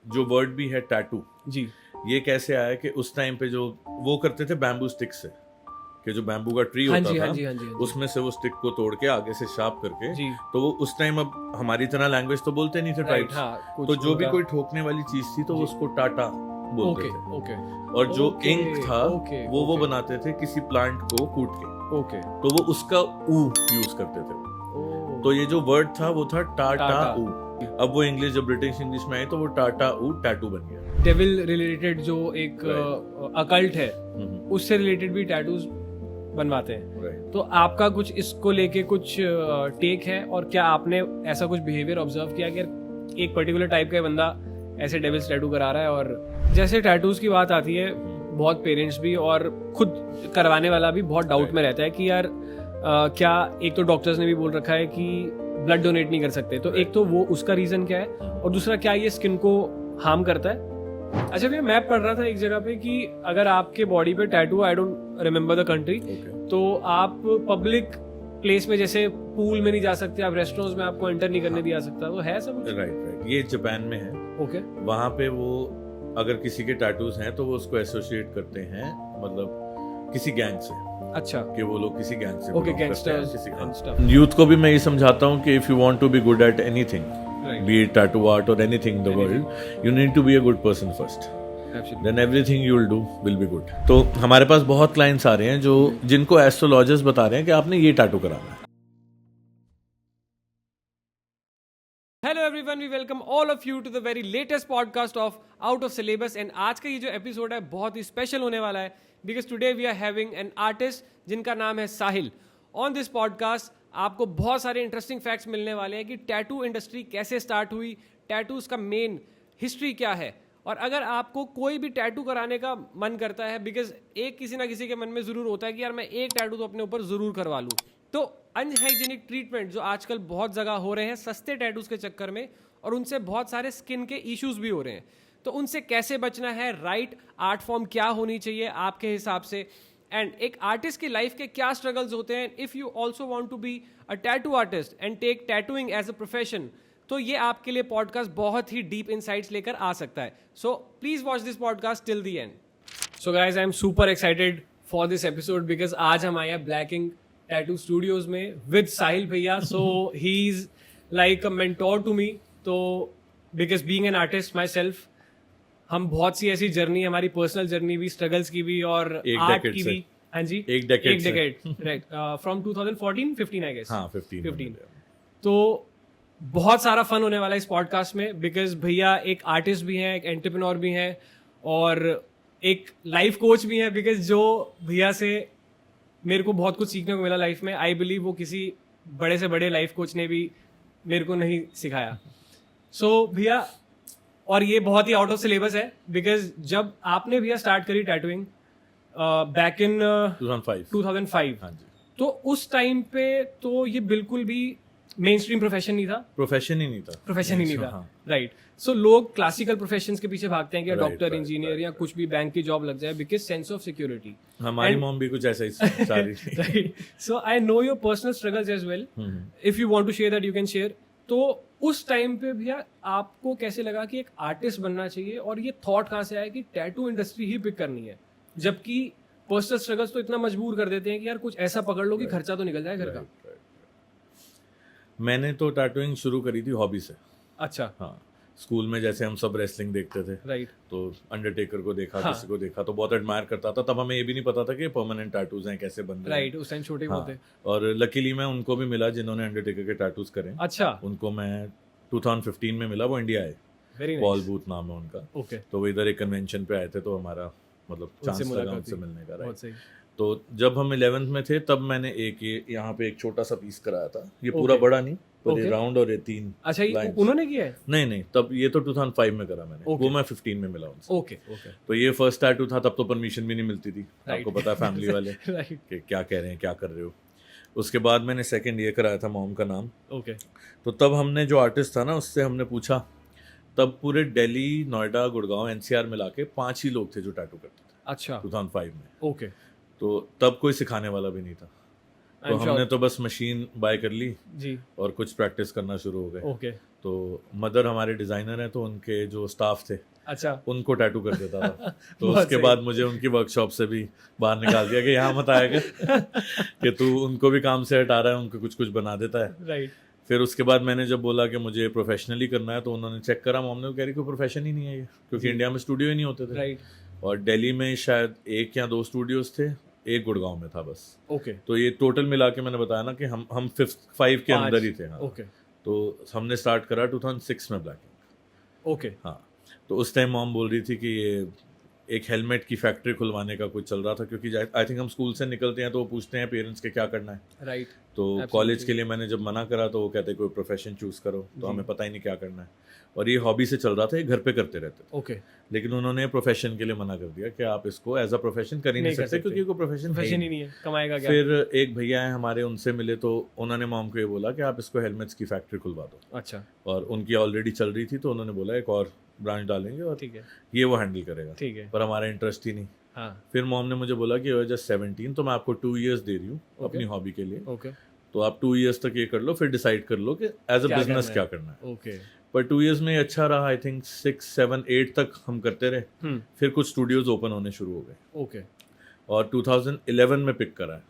जो वर्ड भी है टैटू, जी ये कैसे आया कि उस टाइम पे जो वो करते थे बैम्बू स्टिक से, कि जो बैम्बू का ट्री हाँ होता जी था हाँ जी हाँ जी हाँ जी उसमें से वो स्टिक को तोड़ के आगे से शार्प करके, जी तो वो उस टाइम, अब हमारी तरह लैंग्वेज तो बोलते नहीं थे राइट ट्राइब्स, हाँ कुछ तो जो भी उनका- कोई ठोकने वाली चीज थी तो जी। उसको टाटा बोलते ओके थे। ओके और जो ओके, इंक था ओके, वो ओके। बनाते थे किसी प्लांट को कूट के, ओके तो वो उसका ऊ यूज करते थे। ओ तो ये जो वर्ड था वो था टाटा टाटा। ऊ। अब वो इंग्लिश, जब ब्रिटिश इंग्लिश में आई तो वो टाटा ऊ टैटू बन गया। डेविल रिलेटेड जो एक अकल्ट है हम्म, उससे रिलेटेड भी टैटूज बनवाते हैं। right. तो आपका कुछ इसको लेके कुछ टेक है, और क्या आपने ऐसा कुछ बिहेवियर ऑब्जर्व किया कि यार एक पर्टिकुलर टाइप का बंदा ऐसे डेविल्स टैटू करा रहा है? और जैसे टैटूज की बात आती है, बहुत पेरेंट्स भी और खुद करवाने वाला भी बहुत डाउट में रहता है कि यार क्या, एक तो डॉक्टर्स ने भी बोल रखा है कि ब्लड डोनेट नहीं कर सकते, तो एक तो वो उसका रीजन क्या है, और दूसरा क्या ये स्किन को हार्म करता है? अच्छा भैया, मैं पढ़ रहा था एक जगह पे कि अगर आपके बॉडी पे tattoo, I don't remember the country, तो आप पब्लिक प्लेस में जैसे पूल में नहीं जा सकते, आप रेस्टोरेंट्स में आपको एंटर नहीं करने दिया सकता, तो है सब कुछ? राइट, ये जापान में है। ओके वहाँ पे वो अगर किसी के टैटूज हैं तो वो उसको एसोसिएट करते हैं, मतलब किसी गैंग से, अच्छा कि वो लोग किसी गैंग से ओके, belong करते हैं, गैंगस्टर्स किसी एंड हाँ। स्टफ, यूथ को भी मैं ये समझाता हूँ कि if you want to be good at anything, right, be it tattoo art or anything in the world, you need to be a good person first. Absolutely. Then everything you will do will be good. तो हमारे पास बहुत clients आ रहे हैं जो जिनको astrologers बता रहे हैं कि आपने ये टैटू कराना है। Hello everyone, we welcome all of you to the very latest podcast of out of syllabus. And आज का ये जो एपिसोड है बहुत ही स्पेशल होने वाला है, because today we are having an artist जिनका नाम है साहिल। ऑन दिस पॉडकास्ट आपको बहुत सारे इंटरेस्टिंग फैक्ट्स मिलने वाले हैं कि टैटू इंडस्ट्री कैसे स्टार्ट हुई, टैटूज का मेन हिस्ट्री क्या है, और अगर आपको कोई भी टैटू कराने का मन करता है, बिकॉज एक किसी ना किसी के मन में ज़रूर होता है कि यार मैं एक टैटू तो अपने ऊपर ज़रूर करवा लूँ, तो अनहाइजीनिक ट्रीटमेंट जो आजकल बहुत जगह हो रहे हैं सस्ते टैटूज के चक्कर में, और उनसे बहुत सारे स्किन के इश्यूज भी हो रहे हैं, तो उनसे कैसे बचना है, राइट आर्ट फॉर्म क्या होनी चाहिए आपके हिसाब से, एंड एक आर्टिस्ट की लाइफ के क्या स्ट्रगल्स होते हैं, if you also want to be a tattoo artist and take tattooing as a profession, तो ये आपके लिए पॉडकास्ट बहुत ही डीप इनसाइट्स लेकर आ सकता है। So please watch this podcast till the end. So guys, I am super excited for this episode because आज हम आए हैं Black Ink Tattoo Studios with विद साहिल भैया। So he is like a mentor to me, तो because being an artist myself, हम बहुत सी ऐसी जर्नी, हमारी पर्सनल जर्नी भी, स्ट्रगल्स की भी और एक आर्ट decade की से। भी। हाँ जी, एक decade एक से। Decade, right, from 2014-15 I guess. हाँ 15 तो बहुत सारा फन होने वाला है इस पॉडकास्ट में, बिकॉज भैया एक आर्टिस्ट भी हैं, एक एंटरप्रेन्योर भी हैं, और एक लाइफ कोच भी हैं, बिकॉज जो भैया से मेरे को बहुत कुछ सीखने को मिला लाइफ में, आई बिलीव वो किसी बड़े से बड़े लाइफ कोच ने भी मेरे को नहीं सिखाया। सो भैया, और ये बहुत ही आउट ऑफ सिलेबस है, बिकॉज जब आपने भैया स्टार्ट करी टैटूइंग बैक इन 2005, हाँ जी, तो उस टाइम पे तो ये बिल्कुल भी मेन स्ट्रीम प्रोफेशन नहीं था, प्रोफेशन ही नहीं था। हाँ। राइट। सो लोग क्लासिकल प्रोफेशंस के पीछे भागते हैं कि Right, doctor, right, engineer right, या कुछ भी बैंक की जॉब लग जाए, बिकॉज सेंस ऑफ सिक्योरिटी। हमारी And- मॉम भी कुछ ऐसा ही सारी थी। Right. So I know your personal struggles as well, if you want to share that you can share. तो उस टाइम पे भैया आपको कैसे लगा कि एक आर्टिस्ट बनना चाहिए, और ये थॉट कहाँ से आया कि टैटू इंडस्ट्री ही पिक करनी है, जबकि पर्सनल स्ट्रगल्स तो इतना मजबूर कर देते हैं कि यार कुछ ऐसा पकड़ लो कि खर्चा तो निकल जाए घर का। मैंने तो टैटूइंग शुरू करी थी हॉबी से। अच्छा, हाँ, स्कूल में जैसे हम सब रेसलिंग देखते थे, राइट, तो अंडरटेकर को देखा, हाँ। किसी को देखा तो बहुत एडमायर करता था। तब हमें ये भी नहीं पता था कि परमानेंट टैटूज हैं, कैसे बन रहे हैं। राइट, उस टाइम छोटे हाँ, होते। और लकीली मैं उनको भी मिला जिन्होंने अंडरटेकर के टैटूज करें। अच्छा, उनको मैं 2015 में मिला, वो इंडिया आए, वेरी पॉल नाइस, बूथ नाम है उनका। ओके, तो वो इधर एक कन्वेंशन पे आए थे, तो हमारा मतलब उनसे चांस लगा मुलाकात उनसे हुई। मिलने का। बहुत राइट। सही। तो जब हम 11th में थे तब मैंने एक ये यहाँ पे एक छोटा सा पीस कराया था, ये पूरा Okay. बड़ा नहीं, पर ये Okay. राउंड और ये 3 अच्छा, ये lines। उन्होंने किया है? नहीं, तब ये तो 2005 में करा मैंने। Okay. वो मैं 15 में मिला उनसे। ओके, ओके, तो ये फर्स्ट टैटू था, तब तो परमिशन भी नहीं मिलती थी, Right. आपको पता है फैमिली वाले राइट, कि क्या कह रहे हैं, क्या कर रहे हो। उसके बाद मैंने सेकंड ये कराया था, मॉम का नाम। ओके, तो तब हमने जो आर्टिस्ट था ना उससे हमने पूछा, तब पूरे दिल्ली, नोएडा, गुड़गांव, एनसीआर मिला के 5 ही लोग थे जो टैटू करते थे अच्छा, 2005 में। ओके, तो तब कोई सिखाने वाला भी नहीं था, तो I'm हमने sure. तो बस मशीन बाय कर ली जी, और कुछ प्रैक्टिस करना शुरू हो गए। ओके, तो मदर हमारे डिज़ाइनर हैं, तो उनके जो स्टाफ थे अच्छा, उनको टैटू कर देता था। तो बहुत उसके सही। बाद मुझे उनकी वर्कशॉप से भी बाहर निकाल दिया कि यहाँ मत आएगा कि तू उनको भी काम से हटा रहा है, उनको कुछ कुछ बना देता है। राइट, फिर उसके बाद मैंने जब बोला कि मुझे प्रोफेशनली करना है, तो उन्होंने चेक करा, मॉम ने कह रही कोई प्रोफेशन ही नहीं है ये, क्योंकि इंडिया में स्टूडियो ही नहीं होते थे। राइट, और दिल्ली में शायद 1 या 2 स्टूडियोज थे, एक गुड़गांव में था बस। ओके, तो ये टोटल मिला के मैंने बताया ना कि हम 5 के अंदर ही थे। हाँ। ओके, तो हमने स्टार्ट करा 2006 में ब्लैकिंग। ओके, हाँ। तो उस टाइम मॉम बोल रही थी कि ये एक हेलमेट की फैक्ट्री खुलवाने का कुछ चल रहा था, क्योंकि आई थिंक हम स्कूल से निकलते हैं तो वो पूछते हैं पेरेंट्स के क्या करना है। राइट, तो Absolutely. कॉलेज के लिए मैंने जब मना करा तो वो कहते कोई प्रोफेशन चूज करो, तो हमें पता ही नहीं क्या करना है। और ये हॉबी से चल रहा था, ये घर पे करते रहते थे। ओके, लेकिन उन्होंने प्रोफेशन के लिए मना कर दिया कि आप इसको एज अ प्रोफेशन कर ही नहीं सकते, क्योंकि कोई प्रोफेशन प्रोफेशन ही नहीं है, कमाएगा क्या? फिर एक भैया हैं हमारे, उनसे मिले तो उन्होंने मॉम को ये बोला कि आप इसको हेलमेट्स की फैक्ट्री खुलवा दो। अच्छा, और उनकी ऑलरेडी चल रही थी, तो उन्होंने बोला एक और ब्रांच डालेंगे और ठीक है, ये वो हैंडल करेगा। ठीक है, पर हमारा इंटरेस्ट ही नहीं। हाँ, फिर मॉम ने मुझे बोला कि जस्ट 17, तो मैं आपको 2 इयर्स दे रही हूँ Okay. अपनी हॉबी के लिए, ओके, तो आप 2 इयर्स तक ये कर लो, फिर डिसाइड कर लो कि एज अ क्या बिजनेस करना क्या है। करना है। ओके, पर 2 इयर्स में ये अच्छा रहा। आई थिंक 6, 7, 8 तक हम करते रहे। फिर कुछ स्टूडियोज ओपन होने शुरू हो गए ओके, और 2011 में पिक करा है।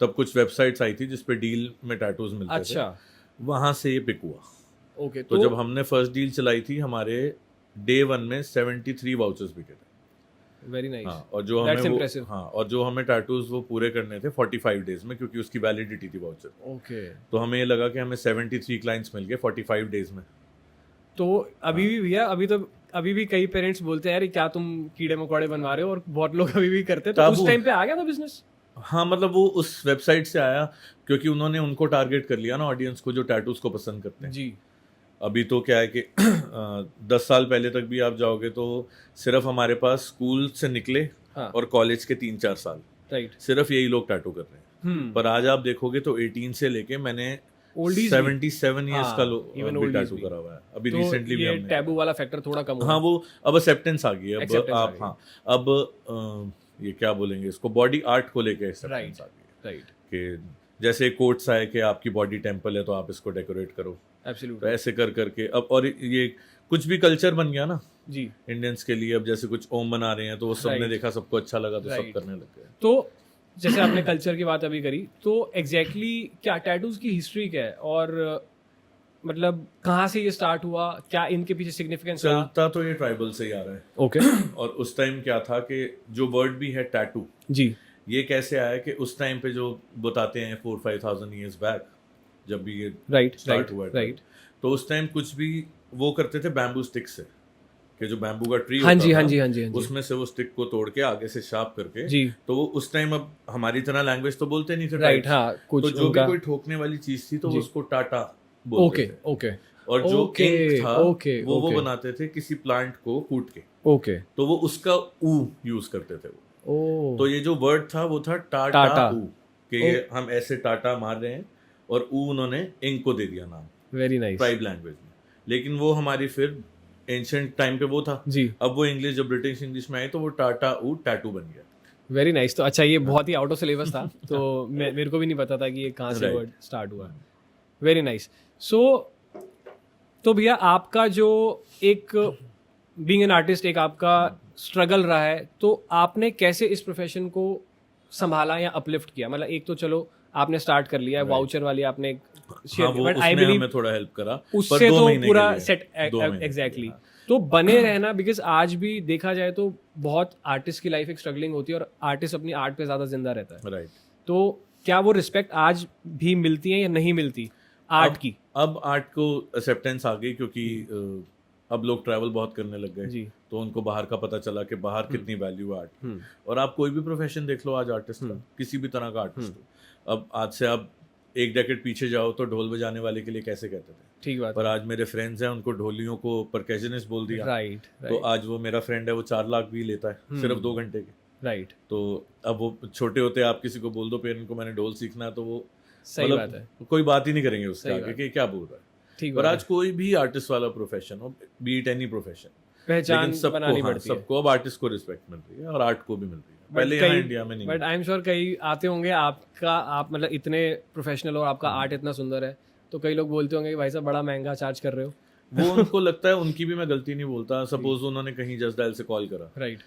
तब कुछ वेबसाइट्स आई थी जिस पे डील में टैटूज मिलते थे, अच्छा, वहाँ से ये पिक हुआ। ओके, तो जब हमने फर्स्ट डील चलाई थी, हमारे डे 1 में 73 वाउचर्स बिके थे। वेरी नाइस, हाँ, और जो That's हमें impressive. हाँ, और जो हमें टैटूज वो पूरे करने थे 45 डेज में, क्योंकि उसकी वैलिडिटी थी वाउचर। ओके। तो हमें ये लगा कि हमें 73 क्लाइंट्स मिल गए 45 डेज में। तो अभी भी भैया, अभी भी कई पेरेंट्स बोलते हैं यार ये क्या तुम कीड़े मकोड़े बनवा रहे हो, और बहुत लोग अभी भी करते हैं। तो उस ताबू। टाइम पे आ गया था बिजनेस? हाँ, मतलब वो उस वेबसाइट से आया, क्योंकि उन्होंने उनको टारगेट कर लिया ना, ऑडियंस को जो टैटूज को पसंद करते हैं। जी, अभी तो क्या है कि 10 साल पहले तक भी आप जाओगे तो सिर्फ हमारे पास स्कूल से निकले हाँ, और कॉलेज के 3-4 साल, राइट, सिर्फ यही लोग टैटू कर रहे हैं। पर आज आप देखोगे तो 18 से लेके मैंने Oldies भी। 77 ईयर्स हाँ, का even भी oldies टैटू भी। करा हुआ है। अभी तो रिसेंटली भी ये हमने टैबू वाला फैक्टर थोड़ा कम हुआ। हाँ, वो अब एक्सेप्टेंस आ गई है। अब Acceptance आ आप गई। हाँ, अब ये क्या बोलेंगे इसको, बॉडी आर्ट को लेके एक्सेप्टेंस आ गई है राइट, कि जैसे कोट्स आए कि आपकी बॉडी टेम्पल है तो आप इसको डेकोरेट करो। तो एब्सोल्युटली, ऐसे कर करके अब, और ये कुछ भी कल्चर बन गया ना जी। इंडियंस के लिए। अब जैसे कुछ ओम बना रहे हैं तो वो सबने Right. देखा, सबको अच्छा लगा, तो सब Right. करने लग गए। तो जैसे आपने कल्चर की बात अभी करी, तो एग्जैक्टली क्या टैटूज की हिस्ट्री क्या है, और मतलब कहाँ से ये स्टार्ट हुआ, क्या इनके पीछे सिग्निफिकेंस रहा? चलता तो ये ट्राइबल से ही आ रहा है। ओके, और उस टाइम क्या था कि जो वर्ड भी है टैटू, जी, ये कैसे आया कि उस टाइम पे जो बताते हैं 4-5,000 ईयर्स बैक, जब भी ये राइट, स्टार्ट हुआ है, राइट, तो उस टाइम कुछ भी वो करते थे बैम्बू स्टिक से, कि जो बैम्बू का ट्री हाँ होता जी, था, हाँ जी, हाँ जी, हाँ जी, उसमें से वो स्टिक को तोड़ के आगे से शार्प करके, जी, तो वो उस टाइम, अब हमारी तरह लैंग्वेज तो बोलते नहीं थे राइट, tribes, हाँ, कुछ तो जो उनका, भी कोई ठोकने वाली चीज थी तो जी। उसको टाटा बोलते ओके, थे। ओके, और जो ओके, इंक था ओके, वो ओके। बनाते थे किसी प्लांट को कूट के, ओके, तो वो उसका ऊ यूज करते थे वो। ओ, तो ये जो वर्ड था वो था टाटा टाटा। ऊ, कि ये हम ऐसे टाटा मार रहे हैं, और ऊ उन्होंने इंक को दे दिया नाम वेरी नाइस, ट्राइब लैंग्वेज में। लेकिन वो हमारी फिर एंशिएंट टाइम पे वो था, जी, अब वो इंग्लिश, जब ब्रिटिश इंग्लिश में आई तो वो टाटा ऊ टैटू बन गया। Very nice. तो अच्छा, ये बहुत ही आउट ऑफ सिलेबस था, तो मेरे को भी नहीं पता था कि ये कहाँ से Right. वर्ड स्टार्ट हुआ। Very nice. सो तो भैया, आपका जो एक बीइंग एन आर्टिस्ट एक आपका स्ट्रगल रहा है, तो आपने कैसे इस प्रोफेशन को संभाला या अपलिफ्ट किया? मतलब एक तो चलो आपने स्टार्ट कर लिया, वाउचर वाली आपने हाँ, वो बट आई उसने बिलीव हमें थोड़ा हेल्प करा, उससे पर 2 तो महीने के पूरा लिए। सेट 2 महीने के एग्जैक्टली। लिए, तो बने रहना, बिकॉज आज भी देखा जाए तो बहुत आर्टिस्ट की लाइफ एक स्ट्रगलिंग होती है, और आर्टिस्ट अपनी आर्ट पे ज्यादा जिंदा रहता है। राइट। तो क्या वो रिस्पेक्ट आज भी मिलती है या नहीं मिलती आर्ट की? अब आर्ट को एक्सेप्टेंस आ गई, क्योंकि अब लोग ट्रैवल बहुत करने लग गए, जी, तो उनको बाहर का पता चला कि बाहर कितनी वैल्यू है आर्ट। और आप कोई भी प्रोफेशन देख लो आज आर्टिस्ट का, किसी भी तरह का आर्टिस्ट हो। अब आज से आप एक डेकेड पीछे जाओ तो ढोल बजाने वाले के लिए कैसे कहते थे, ठीक बात पर आज मेरे फ्रेंड्स हैं, उनको ढोलियों को परकेशनिस्ट बोल दिया। राइट, तो आज वो मेरा फ्रेंड है, वो 4 लाख भी लेता है सिर्फ 2 घंटे के। राइट, तो अब वो छोटे होते आप किसी को बोल दो पेरेंट को मैंने ढोल सीखना है, तो वो सही बात है, कोई बात ही नहीं करेंगे उसके सही आगे बात कि क्या बोल रहा है। ठीक पर बात आज कोई भी आर्टिस्ट वाला प्रोफेशन हो, बीट एनी प्रोफेशन, पहचान लेकिन सबको, बनानी हाँ, पड़ती है। सबको अब आर्टिस्ट को रिस्पेक्ट मिल रही है और आर्ट को भी मिल रही है। पहले यहाँ इंडिया में नहीं बट आई एम श्योर कई आते होंगे, आपका आप मतलब इतने प्रोफेशनल और आपका आर्ट इतना सुंदर है, तो कई लोग बोलते होंगे कि भाई साहब बड़ा महंगा चार्ज कर रहे हो। वो उनको लगता है, उनकी भी मैं गलती नहीं बोलता। सपोज उन्होंने कहीं जस्ट डायल से कॉल करा, राइट,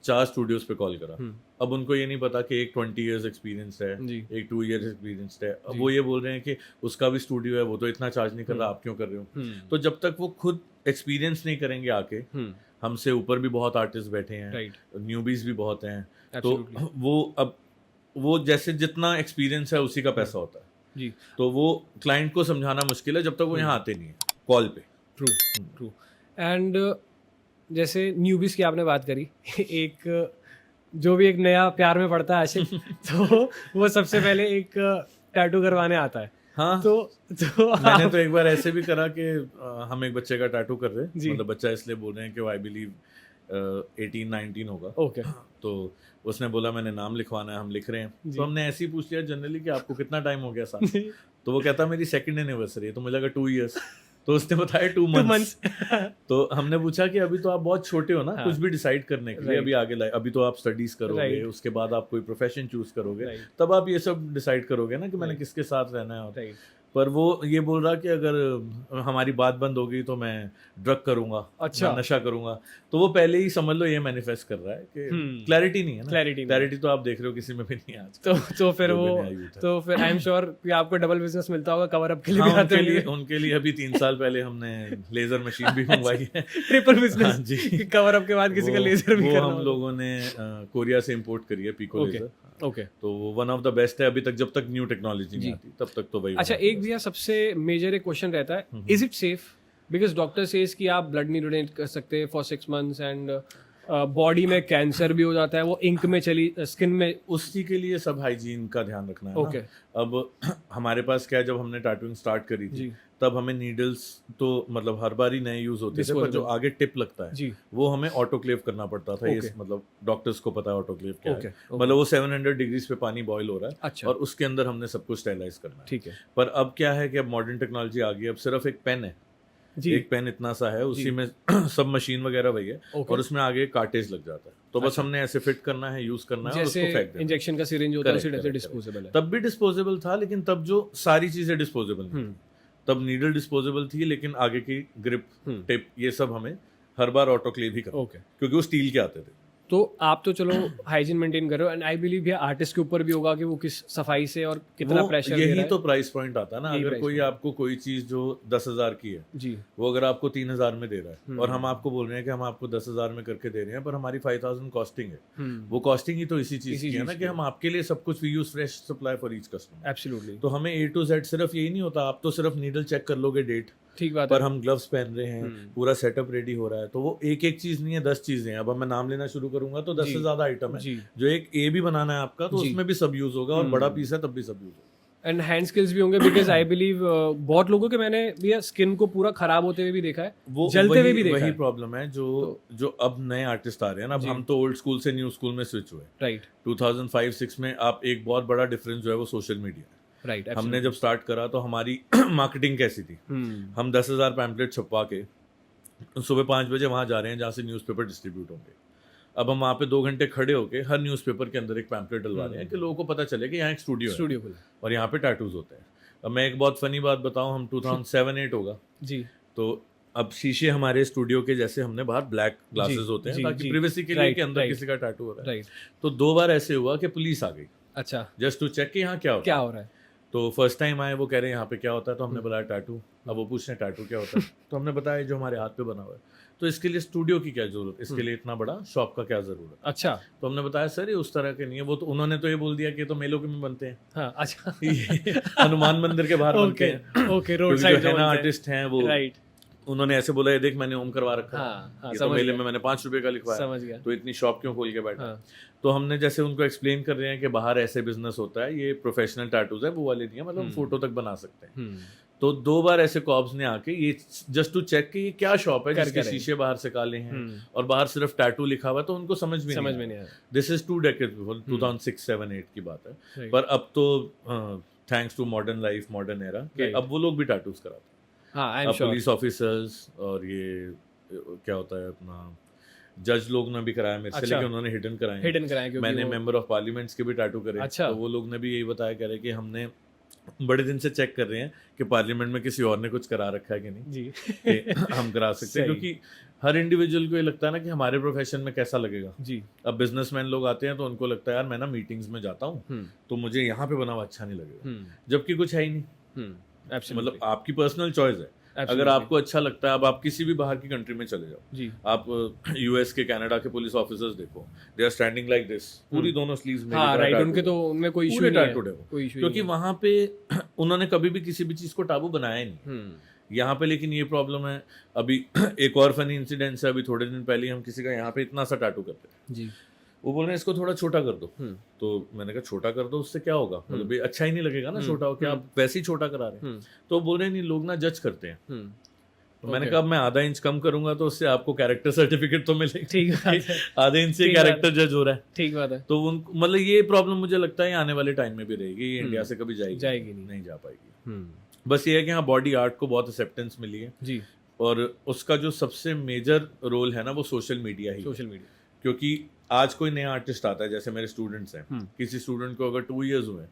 4 स्टूडियोज पे कॉल करा, अब उनको ये नहीं पता कि एक 20 इयर्स एक्सपीरियंस है, जी। एक 2 इयर्स एक्सपीरियंस है। अब वो ये बोल रहे हैं कि उसका भी स्टूडियो है, वो तो इतना चार्ज नहीं कर रहा, आप क्यों कर रहे हो? तो जब तक वो खुद एक्सपीरियंस नहीं करेंगे आके, हमसे ऊपर भी बहुत आर्टिस्ट बैठे हैं, राइट, न्यूबीज भी बहुत हैं, तो Absolutely. वो जैसे जितना एक्सपीरियंस है उसी का पैसा होता है जी, तो वो क्लाइंट को समझाना मुश्किल है जब तक वो यहाँ आते नहीं है कॉल पे। True true. एंड जैसे न्यूबीज की आपने बात करी एक जो भी एक नया प्यार में पड़ता है आशिक तो वो सबसे पहले एक टैटू करवाने आता है। हाँ, तो मैंने तो एक बार ऐसे भी करा कि हम एक बच्चे का टैटू कर रहे जी। हैं, मतलब बच्चा इसलिए बोल रहे हैं कि आई बिलीव 18-19 होगा। ओके, तो उसने बोला मैंने नाम लिखवाना है, हम लिख रहे हैं। जी। तो हमने ऐसे ही पूछ लिया जनरली कि आपको कितना टाइम हो गया साथ? तो वो कहता मेरी 2nd एनिवर्सरी है। तो मुझे लगा 2 इयर्स। तो उसने बताया 2 मंथ्स। तो हमने पूछा कि अभी तो आप बहुत छोटे हो ना, हाँ। कुछ भी डिसाइड करने के लिए, अभी आगे अभी तो आप स्टडीज करोगे, Right. उसके बाद आप कोई प्रोफेशन चूज करोगे, Right. तब आप ये सब डिसाइड करोगे ना कि मैंने किसके साथ रहना है। राइट, पर वो ये बोल रहा कि अगर हमारी बात बंद हो गई तो मैं ड्रग करूंगा, अच्छा। मैं नशा करूंगा। तो वो पहले ही समझ लो ये मैनिफेस्ट कर रहा है कि क्लैरिटी नहीं है ना। क्लैरिटी तो आप देख रहे हो किसी में भी नहीं है आज। तो फिर जो वो भी नया youth है। तो फिर आई एम श्योर कि आपको डबल बिजनेस मिलता होगा, कवर अप के लिए हाँ, भी आते उनके लिए अभी 3 साल पहले हमने लेजर मशीन भी मंगवाई है। ट्रिपल हाँ बिजनेस जी। कवर अप के बाद किसी का लेजर भी वो करना हम होगा। लोगों ने कोरिया से इंपोर्ट करी है, पीको ओके, लेजर। ओके। तो वो वन ऑफ द बेस्ट है अभी तक, जब तक न्यू टेक्नोलॉजी नहीं आती तब तक तो वही। अच्छा, एक भैया सबसे मेजर एक क्वेश्चन रहता है, is it safe? Because doctor says कि आप ब्लड नहीं डोनेट कर सकते फॉर 6 मंथ्स एंड बॉडी में कैंसर भी हो जाता है, वो इंक में चली स्किन में। उसी के लिए सब हाइजीन का ध्यान रखना है ओके। ना। अब हमारे पास क्या है, जब हमने टैटूइंग स्टार्ट करी थी जी। तब हमें नीडल्स तो मतलब हर बार ही नए यूज होते थे, पर जो आगे टिप लगता है जी, वो हमें ऑटोक्लेव करना पड़ता था। ये ओके। मतलब डॉक्टर्स को पता है ऑटोक्लेव क्या ओके, है। ओके। मतलब वो 700 डिग्रीज पे पानी बॉईल हो रहा है अच्छा, और उसके अंदर हमने सब कुछ स्टेरलाइज करना है। ठीक है पर अब क्या है कि अब मॉडर्न टेक्नोलॉजी आ गई, अब सिर्फ एक पेन है, जी, एक पेन इतना सा है, उसी में सब मशीन वगैरह वही है, ओके। और उसमें आगे कार्टेज लग जाता है। तो बस अच्छा। हमने ऐसे फिट करना है, यूज करना है और जैसे उसको फेंक देना है। इंजेक्शन का सिरिंज होता है उसी Correct, टाइप से correct, डिस्पोजेबल है। तब भी डिस्पोजेबल था, लेकिन तब जो सारी चीजें डिस्पोजेबल नहीं थी। तब नीडल डिस्पोजेबल थी, लेकिन आगे की ग्रिप, टिप, ये सब हमें हर बार ऑटोक्लेव ही करना, ओके। क्योंकि वो स्टील के आते थे। तो आप तो चलो हाइजीन मेंटेन कर रहे हो, एंड आई बिलीव ये आर्टिस्ट के ऊपर भी होगा कि वो किस सफाई से और कितना वो प्रेशर दे यही रहा है। तो प्राइस पॉइंट आता है ना। यही अगर price कोई point। आपको कोई चीज जो 10,000 की है, जी, वो अगर आपको 3,000 में दे रहा है और हम आपको बोल रहे हैं कि हम आपको 10,000 में करके दे रहे हैं, पर हमारी 5,000 कॉस्टिंग है, वो कॉस्टिंग ही तो इसी चीज की है ना, कि हम आपके लिए सब कुछ, we use fresh supply for each customer. Absolutely, तो हमें A to Z सिर्फ यही नहीं होता। आप तो सिर्फ नीडल चेक कर लोगे, डेट, ठीक बात है। पर हम ग्लव्स पहन रहे हैं, पूरा सेटअप रेडी हो रहा है। तो वो एक एक चीज नहीं है, 10 चीजें हैं। अब मैं नाम लेना शुरू करूंगा तो 10 से ज्यादा आइटम है। जी, जो एक ए भी बनाना है आपका, तो जी। उसमें भी सब यूज होगा, और बड़ा पीस है तब भी सब यूज होगा। एंड हैंड स्किल्स भी होंगे, बिकॉज आई बिलीव बहुत लोगों के मैंने भी स्किन को पूरा खराब होते हुए भी देखा है, वो जलते हुए भी देखा वही है। प्रॉब्लम है जो अब नए आर्टिस्ट आ रहे हैं ना। अब हम तो ओल्ड स्कूल से न्यू स्कूल में स्विच हुए। राइट, 2005-6 में आप एक बहुत बड़ा डिफरेंस जो है वो सोशल मीडिया है। राइट। हमने जब स्टार्ट करा तो हमारी मार्केटिंग कैसी थी, हम 10,000 पैम्पलेट छपवा के सुबह 5 बजे वहां जा रहे हैं जहाँ से न्यूज़पेपर डिस्ट्रीब्यूट होंगे। अब हम वहाँ पे 2 घंटे खड़े होके हर न्यूज़पेपर के अंदर एक पैम्पलेट डलवा रहे हैं कि लोगों को पता चले कि यहाँ एक स्टूडियो है स्टूडियो खुला, और यहाँ पे टैटूज होते हैं। अब मैं एक बहुत फनी बात बताऊँ, हम 2007-8 होगा, जी, तो अब शीशे हमारे स्टूडियो के जैसे हमने बाहर ब्लैक ग्लासेस जी, होते हैं जी, ताकि जी। प्रिवेसी के लिए Right, कि अंदर right. किसी का टैटू हो रहा है। राइट। तो 2 बार ऐसे हुआ कि पुलिस आ गई अच्छा, जस्ट टू चेक कि यहाँ क्या होता क्या है। हो रहा है? तो फर्स्ट टाइम आए, वो कह रहे हैं यहाँ पे क्या होता है, तो हमने बताया टैटू। अब वो पूछ रहे हैं टैटू क्या होता है, तो हमने बताया जो हमारे हाथ पे बना हुआ है। तो इसके लिए स्टूडियो की क्या जरूरत, इसके लिए इतना बड़ा शॉप का क्या जरूरत। अच्छा, तो हमने बताया सर ये उस तरह के नहीं है। वो तो उन्होंने तो ये बोल दिया कि ये तो मेलों के में बनते हैं, हाँ, अच्छा। ये हनुमान मंदिर के बाहर बनते हैं। ओके, रोड क्योंकि साइड जो है ना आर्टिस्ट हैं वो, राइट, उन्होंने ऐसे बोला ये देख मैंने ओम करवा रखा है, हाँ, हाँ, ये तो समझ मेले गया, में मैंने 5 रुपए का लिखवाया, समझ गया। तो इतनी शॉप क्यों खोल के बैठा। हाँ, तो हमने जैसे उनको एक्सप्लेन कर रहे हैं कि बाहर ऐसे बिजनेस होता है, ये प्रोफेशनल टैटूज है, वो वाले नहीं है, मतलब फोटो तक बना सकते हैं। तो 2 बार ऐसे कॉप्स ने आके ये जस्ट टू चेक कि ये क्या शॉप है जिसके शीशे बाहर से काले हैं और बाहर सिर्फ टैटू लिखा हुआ है, तो उनको समझ में नहीं आया। दिस इज 2 डेकेड्स बिफोर, 2006-7-8 की बात है। पर अब तो thanks to modern life, modern era, कि अब वो लोग भी टैटूज कराते हैं। हाँ, आई एम अब श्योर। पुलिस ऑफिसर्स और ये क्या होता है अपना जज लोग ने भी कराया मेरे से, अच्छा। लेकिन उन्होंने हिडन कराए। हिडन कराया क्योंकि मैंने वो- मेंबर ऑफ पार्लियामेंट्स के भी टैटू करे। अच्छा। तो वो लोग ने भी यही बताया, कह रहे कि हमने बड़े दिन से चेक कर रहे हैं कि पार्लियामेंट में किसी और ने कुछ करा रखा है कि नहीं जी कि हम करा सकते हैं, क्योंकि हर इंडिविजुअल को ये लगता है ना कि हमारे प्रोफेशन में कैसा लगेगा जी। अब बिजनेसमैन लोग आते हैं तो उनको लगता है यार मैं ना मीटिंग्स में जाता हूँ तो मुझे यहाँ पे बना हुआ अच्छा नहीं लगेगा, जबकि कुछ है ही नहीं। मतलब आपकी पर्सनल चॉइस है। अगर आपको अच्छा लगता है, अब आप किसी भी बाहर की कंट्री में चले जाओ जी, आप यूएस के कनाडा के पुलिस ऑफिसर्स देखो, they are standing like this, पूरी दोनों स्लीव्स में, हाँ राइट, उनके तो उनमें कोई इशू नहीं है, कोई इशू, क्योंकि वहां पे उन्होंने कभी भी किसी भी चीज को टाबू बनाया ही नहीं। यहाँ पे लेकिन ये प्रॉब्लम है। अभी एक और फनी इंसिडेंट है, अभी थोड़े दिन पहले हम किसी का यहाँ पे इतना सा टाटू करते हैं जी, वो बोल रहे हैं इसको थोड़ा छोटा कर दो, तो मैंने कहा छोटा कर दो उससे क्या होगा, मतलब ये अच्छा ही नहीं लगेगा ना छोटा हो, क्या आप वैसे ही छोटा करा रहे हैं। तो बोल रहे नहीं लोग ना जज करते हैं, तो मैंने कहा मैं आधा इंच कम करूंगा तो उससे आपको कैरेक्टर सर्टिफिकेट तो मिलेगा, ठीक है, आधे इंच से कैरेक्टर जज हो रहा है, ठीक बात है। तो मतलब ये प्रॉब्लम मुझे लगता है आने वाले टाइम में भी रहेगी, ये इंडिया से कभी जाएगी नहीं जा पाएगी। बस ये है कि हाँ बॉडी आर्ट को बहुत एक्सेप्टेंस मिली है जी, और उसका जो सबसे मेजर रोल है ना वो सोशल मीडिया ही, सोशल मीडिया, क्योंकि आज कोई नया आर्टिस्ट आता है, जैसे मेरे स्टूडेंट्स हैं, किसी स्टूडेंट को अगर 2 इयर्स हुए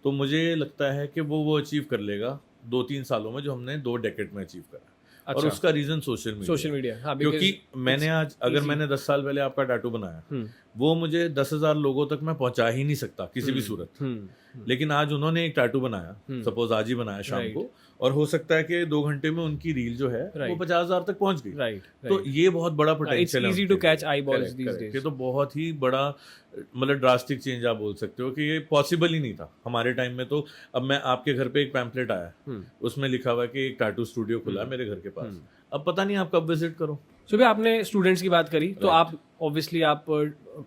तो मुझे लगता है कि वो अचीव कर लेगा 2-3 सालों में जो हमने 2 डेकेड में अचीव करा। अच्छा। और उसका रीजन सोशल मीडिया हाँ, क्योंकि मैंने आज अगर मैंने 10 साल पहले आपका टैटू बनाया, वो मुझे 10,000 लोगों तक मैं पहुंचा ही नहीं सकता किसी भी सूरत, लेकिन आज उन्होंने एक टैटू बनाया, सपोज आज ही बनाया शाम को, और हो सकता है कि 2 घंटे में उनकी रील जो है वो 50,000 तक पहुंच गई। तो ये बहुत बड़ा पोटेंशियल है, it's easy to catch eyeballs these days. ये तो बहुत ही बड़ा मतलब ड्रास्टिक चेंज आप बोल सकते हो कि ये पॉसिबल ही नहीं था हमारे टाइम में। तो अब मैं आपके घर पे एक पैम्पलेट आया, उसमें लिखा हुआ है कि एक टैटू स्टूडियो खुला है मेरे घर के पास, अब पता नहीं आप कब विजिट करो। सुबह आपने स्टूडेंट्स की बात करी, तो आप ऑब्वियसली आप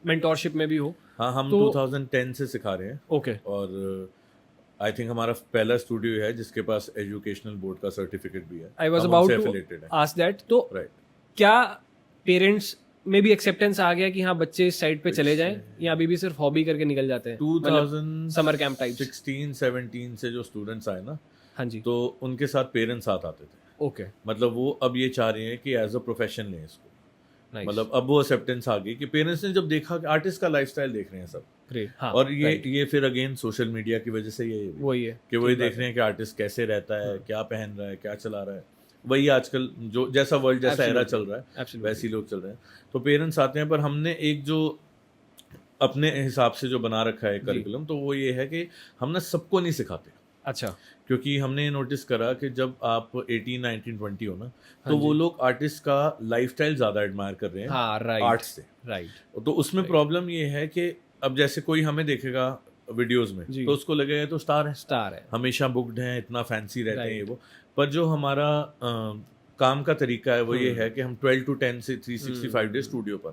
मेंटोरशिप में भी हो। हाँ, हम 2010 से सिखा रहे हैं। ओके। और आई थिंक हमारा पहला स्टूडियो है जिसके पास एजुकेशनल बोर्ड का सर्टिफिकेट भी है। I was about to ask that, तो क्या पेरेंट्स में भी एक्सेप्टेंस आ गया कि हाँ बच्चे इस साइड पे चले जाएं, या अभी भी सिर्फ हॉबी करके निकल जाते हैं? 2000 समर कैंप टाइप 16-17 से जो स्टूडेंट्स आए ना, हाँ जी, तो उनके साथ पेरेंट्स साथ आते थे। ओके। मतलब वो अब ये चाह रहे हैं कि एज अ प्रोफेशन लें इसको, मतलब अब वो एक्सेप्टेंस आ गई कि पेरेंट्स ने जब देखा कि आर्टिस्ट का लाइफस्टाइल देख रहे हैं सब। हाँ, और ये फिर अगेन सोशल मीडिया की वजह से ये वही है कि वही देख रहे हैं कि आर्टिस्ट कैसे रहता है, क्या पहन रहा है, क्या चला रहा है, वही आजकल जो जैसा वर्ल्ड जैसा एरा चल रहा है वैसे ही लोग चल रहे हैं। तो पेरेंट्स आते हैं, पर हमने एक जो अपने हिसाब से जो बना रखा है करिकुलम, तो वो ये है कि हम ना सबको नहीं सिखाते। अच्छा। क्योंकि हमने ये नोटिस करा कि जब आप 18, 19, 20 हो ना, तो वो लोग आर्टिस्ट का लाइफस्टाइल ज्यादा एडमायर कर रहे हैं आर्ट से। राइट। तो उसमें प्रॉब्लम ये है कि अब जैसे कोई हमें देखेगा वीडियोस में तो उसको लगेगा तो स्टार है, हमेशा बुक्ड हैं, इतना फैंसी रहते हैं ये वो। पर जो हमारा काम का तरीका है वो ये है कि हम 12 to 10 से 365 डे स्टूडियो पर,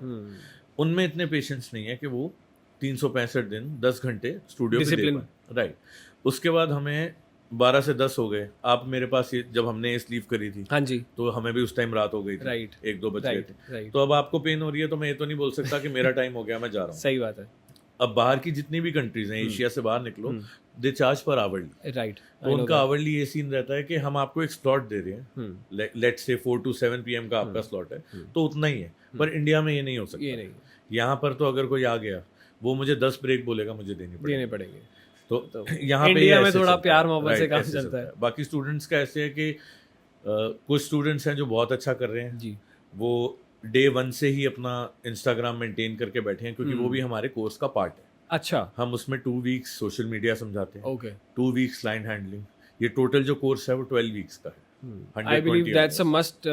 उनमें इतने पेशेंस नहीं है कि वो 365 दिन 10 घंटे स्टूडियो पे दे पाए। राइट। उसके बाद हमें 12 से 10 हो गए। आप मेरे पास ये जब हमने ये स्लीव करी थी, हाँ जी, तो हमें भी उस टाइम रात हो गई थी, राइट, 1-2 बज गए थे। तो अब आपको पेन हो रही है तो मैं ये तो नहीं बोल सकता कि मेरा टाइम हो गया मैं जा रहा हूँ। सही बात है। अब बाहर की जितनी भी कंट्रीज हैं, एशिया से बाहर निकलो, दे चार्ज पर आवरली। राइट। तो उनका आवरली ये सीन रहता है कि हम आपको एक स्लॉट दे रहे हैं, लेट्स से 4 to 7 PM का आपका स्लॉट है, तो उतना ही है। पर इंडिया में ये नहीं हो सकता। यहाँ पर तो अगर कोई आ गया वो मुझे 10 ब्रेक बोलेगा, मुझे देने पड़ेंगे। तो यहाँ पे इंडिया में थोड़ा प्यार मोहब्बत से काम चलता है। बाकी स्टूडेंट्स का ऐसे है कि कुछ स्टूडेंट्स हैं जो बहुत अच्छा कर रहे हैं जी, वो डे 1 से ही अपना इंस्टाग्राम मेंटेन करके बैठे हैं, क्योंकि वो भी हमारे कोर्स का पार्ट है। अच्छा। हम उसमें 2 वीक्स सोशल मीडिया समझाते हैं, ओके, 2 वीक्स क्लाइंट हैंडलिंग, ये टोटल जो कोर्स है वो 12 वीक्स का है। I believe that's a must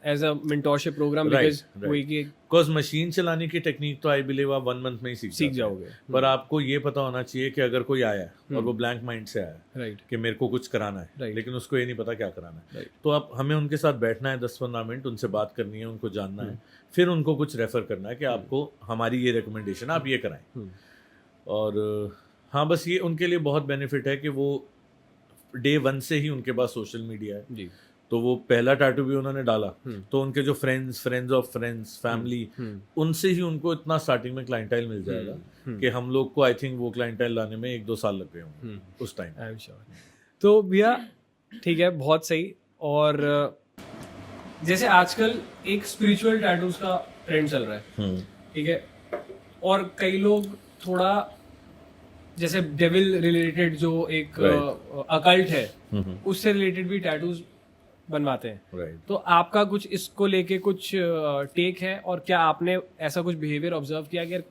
as a mentorship program, because machine चलाने की टेक्निक तो आई बिलीव आप 1 मंथ में ही सीख जाओगे। पर आपको ये पता होना चाहिए कि अगर कोई आया और वो ब्लैंक माइंड से आया, राइट, कि मेरे को कुछ कराना है, लेकिन उसको ये नहीं पता क्या कराना है, तो आप हमें उनके साथ बैठना है 10-15 मिनट, उनसे बात करनी है, उनको जानना है, फिर उनको कुछ रेफर करना है कि आपको हमारी ये रिकमेंडेशन आप ये कराएं। और हाँ, बस ये उनके लिए बहुत बेनिफिट है कि वो डे 1 से ही उनके पास सोशल मीडिया है जी। तो वो पहला टैटू भी उन्होंने डाला, तो उनके जो फ्रेंड्स ऑफ फ्रेंड्स, फैमिली, उनसे ही उनको इतना स्टार्टिंग में क्लाइंटाइल मिल जाएगा कि हम लोग को आई थिंक वो क्लाइंटाइल लाने में 1-2 साल लग गए होंगे उस टाइम। तो भैया ठीक है, बहुत सही। और जैसे आजकल एक स्पिरिचुअल टैटूज का ट्रेंड चल रहा है, ठीक है, और कई लोग थोड़ा जैसे डेविल रिलेटेड जो एक अकल्ट है उससे रिलेटेड भी टैटूज बनवाते हैं। तो आपका कुछ इसको लेके कुछ टेक है, और क्या आपने ऐसा कुछ बिहेवियर ऑब्जर्व किया कि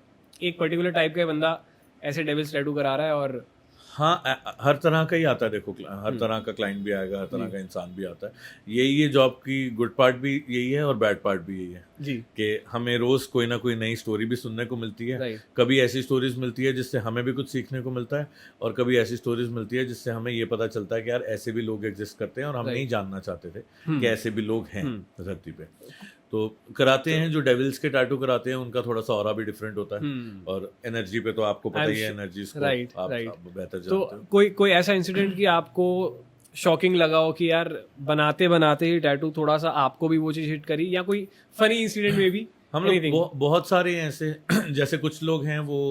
एक पर्टिकुलर टाइप का बंदा ऐसे डेविल्स टैटू करा रहा है? और हाँ, हर तरह का ही आता है, देखो हर तरह का क्लाइंट भी आएगा, हर तरह का इंसान भी आता है। यही जॉब की गुड पार्ट भी यही है और बैड पार्ट भी यही है जी, कि हमें रोज कोई ना कोई नई स्टोरी भी सुनने को मिलती है। कभी ऐसी स्टोरीज मिलती है जिससे हमें भी कुछ सीखने को मिलता है, और कभी ऐसी स्टोरीज मिलती है जिससे हमें ये पता चलता है कि यार ऐसे भी लोग एग्जिस्ट करते हैं और हम नहीं जानना चाहते थे कि ऐसे भी लोग हैं धरती पे। तो कराते हैं जो डेविल्स के टैटू कराते हैं, उनका थोड़ा सा ऑरा भी डिफरेंट होता है, और एनर्जी पे तो आपको पता ही है, एनर्जी को आप बेहतर जानते हो। तो कोई ऐसा इंसिडेंट कि आपको शॉकिंग लगा हो कि यार बनाते बनाते ही टैटू थोड़ा सा आपको भी वो चीज हिट करी, या कोई फनी इंसिडेंट में भी? हम लोग बहुत सारे हैं ऐसे जैसे कुछ लोग हैं वो,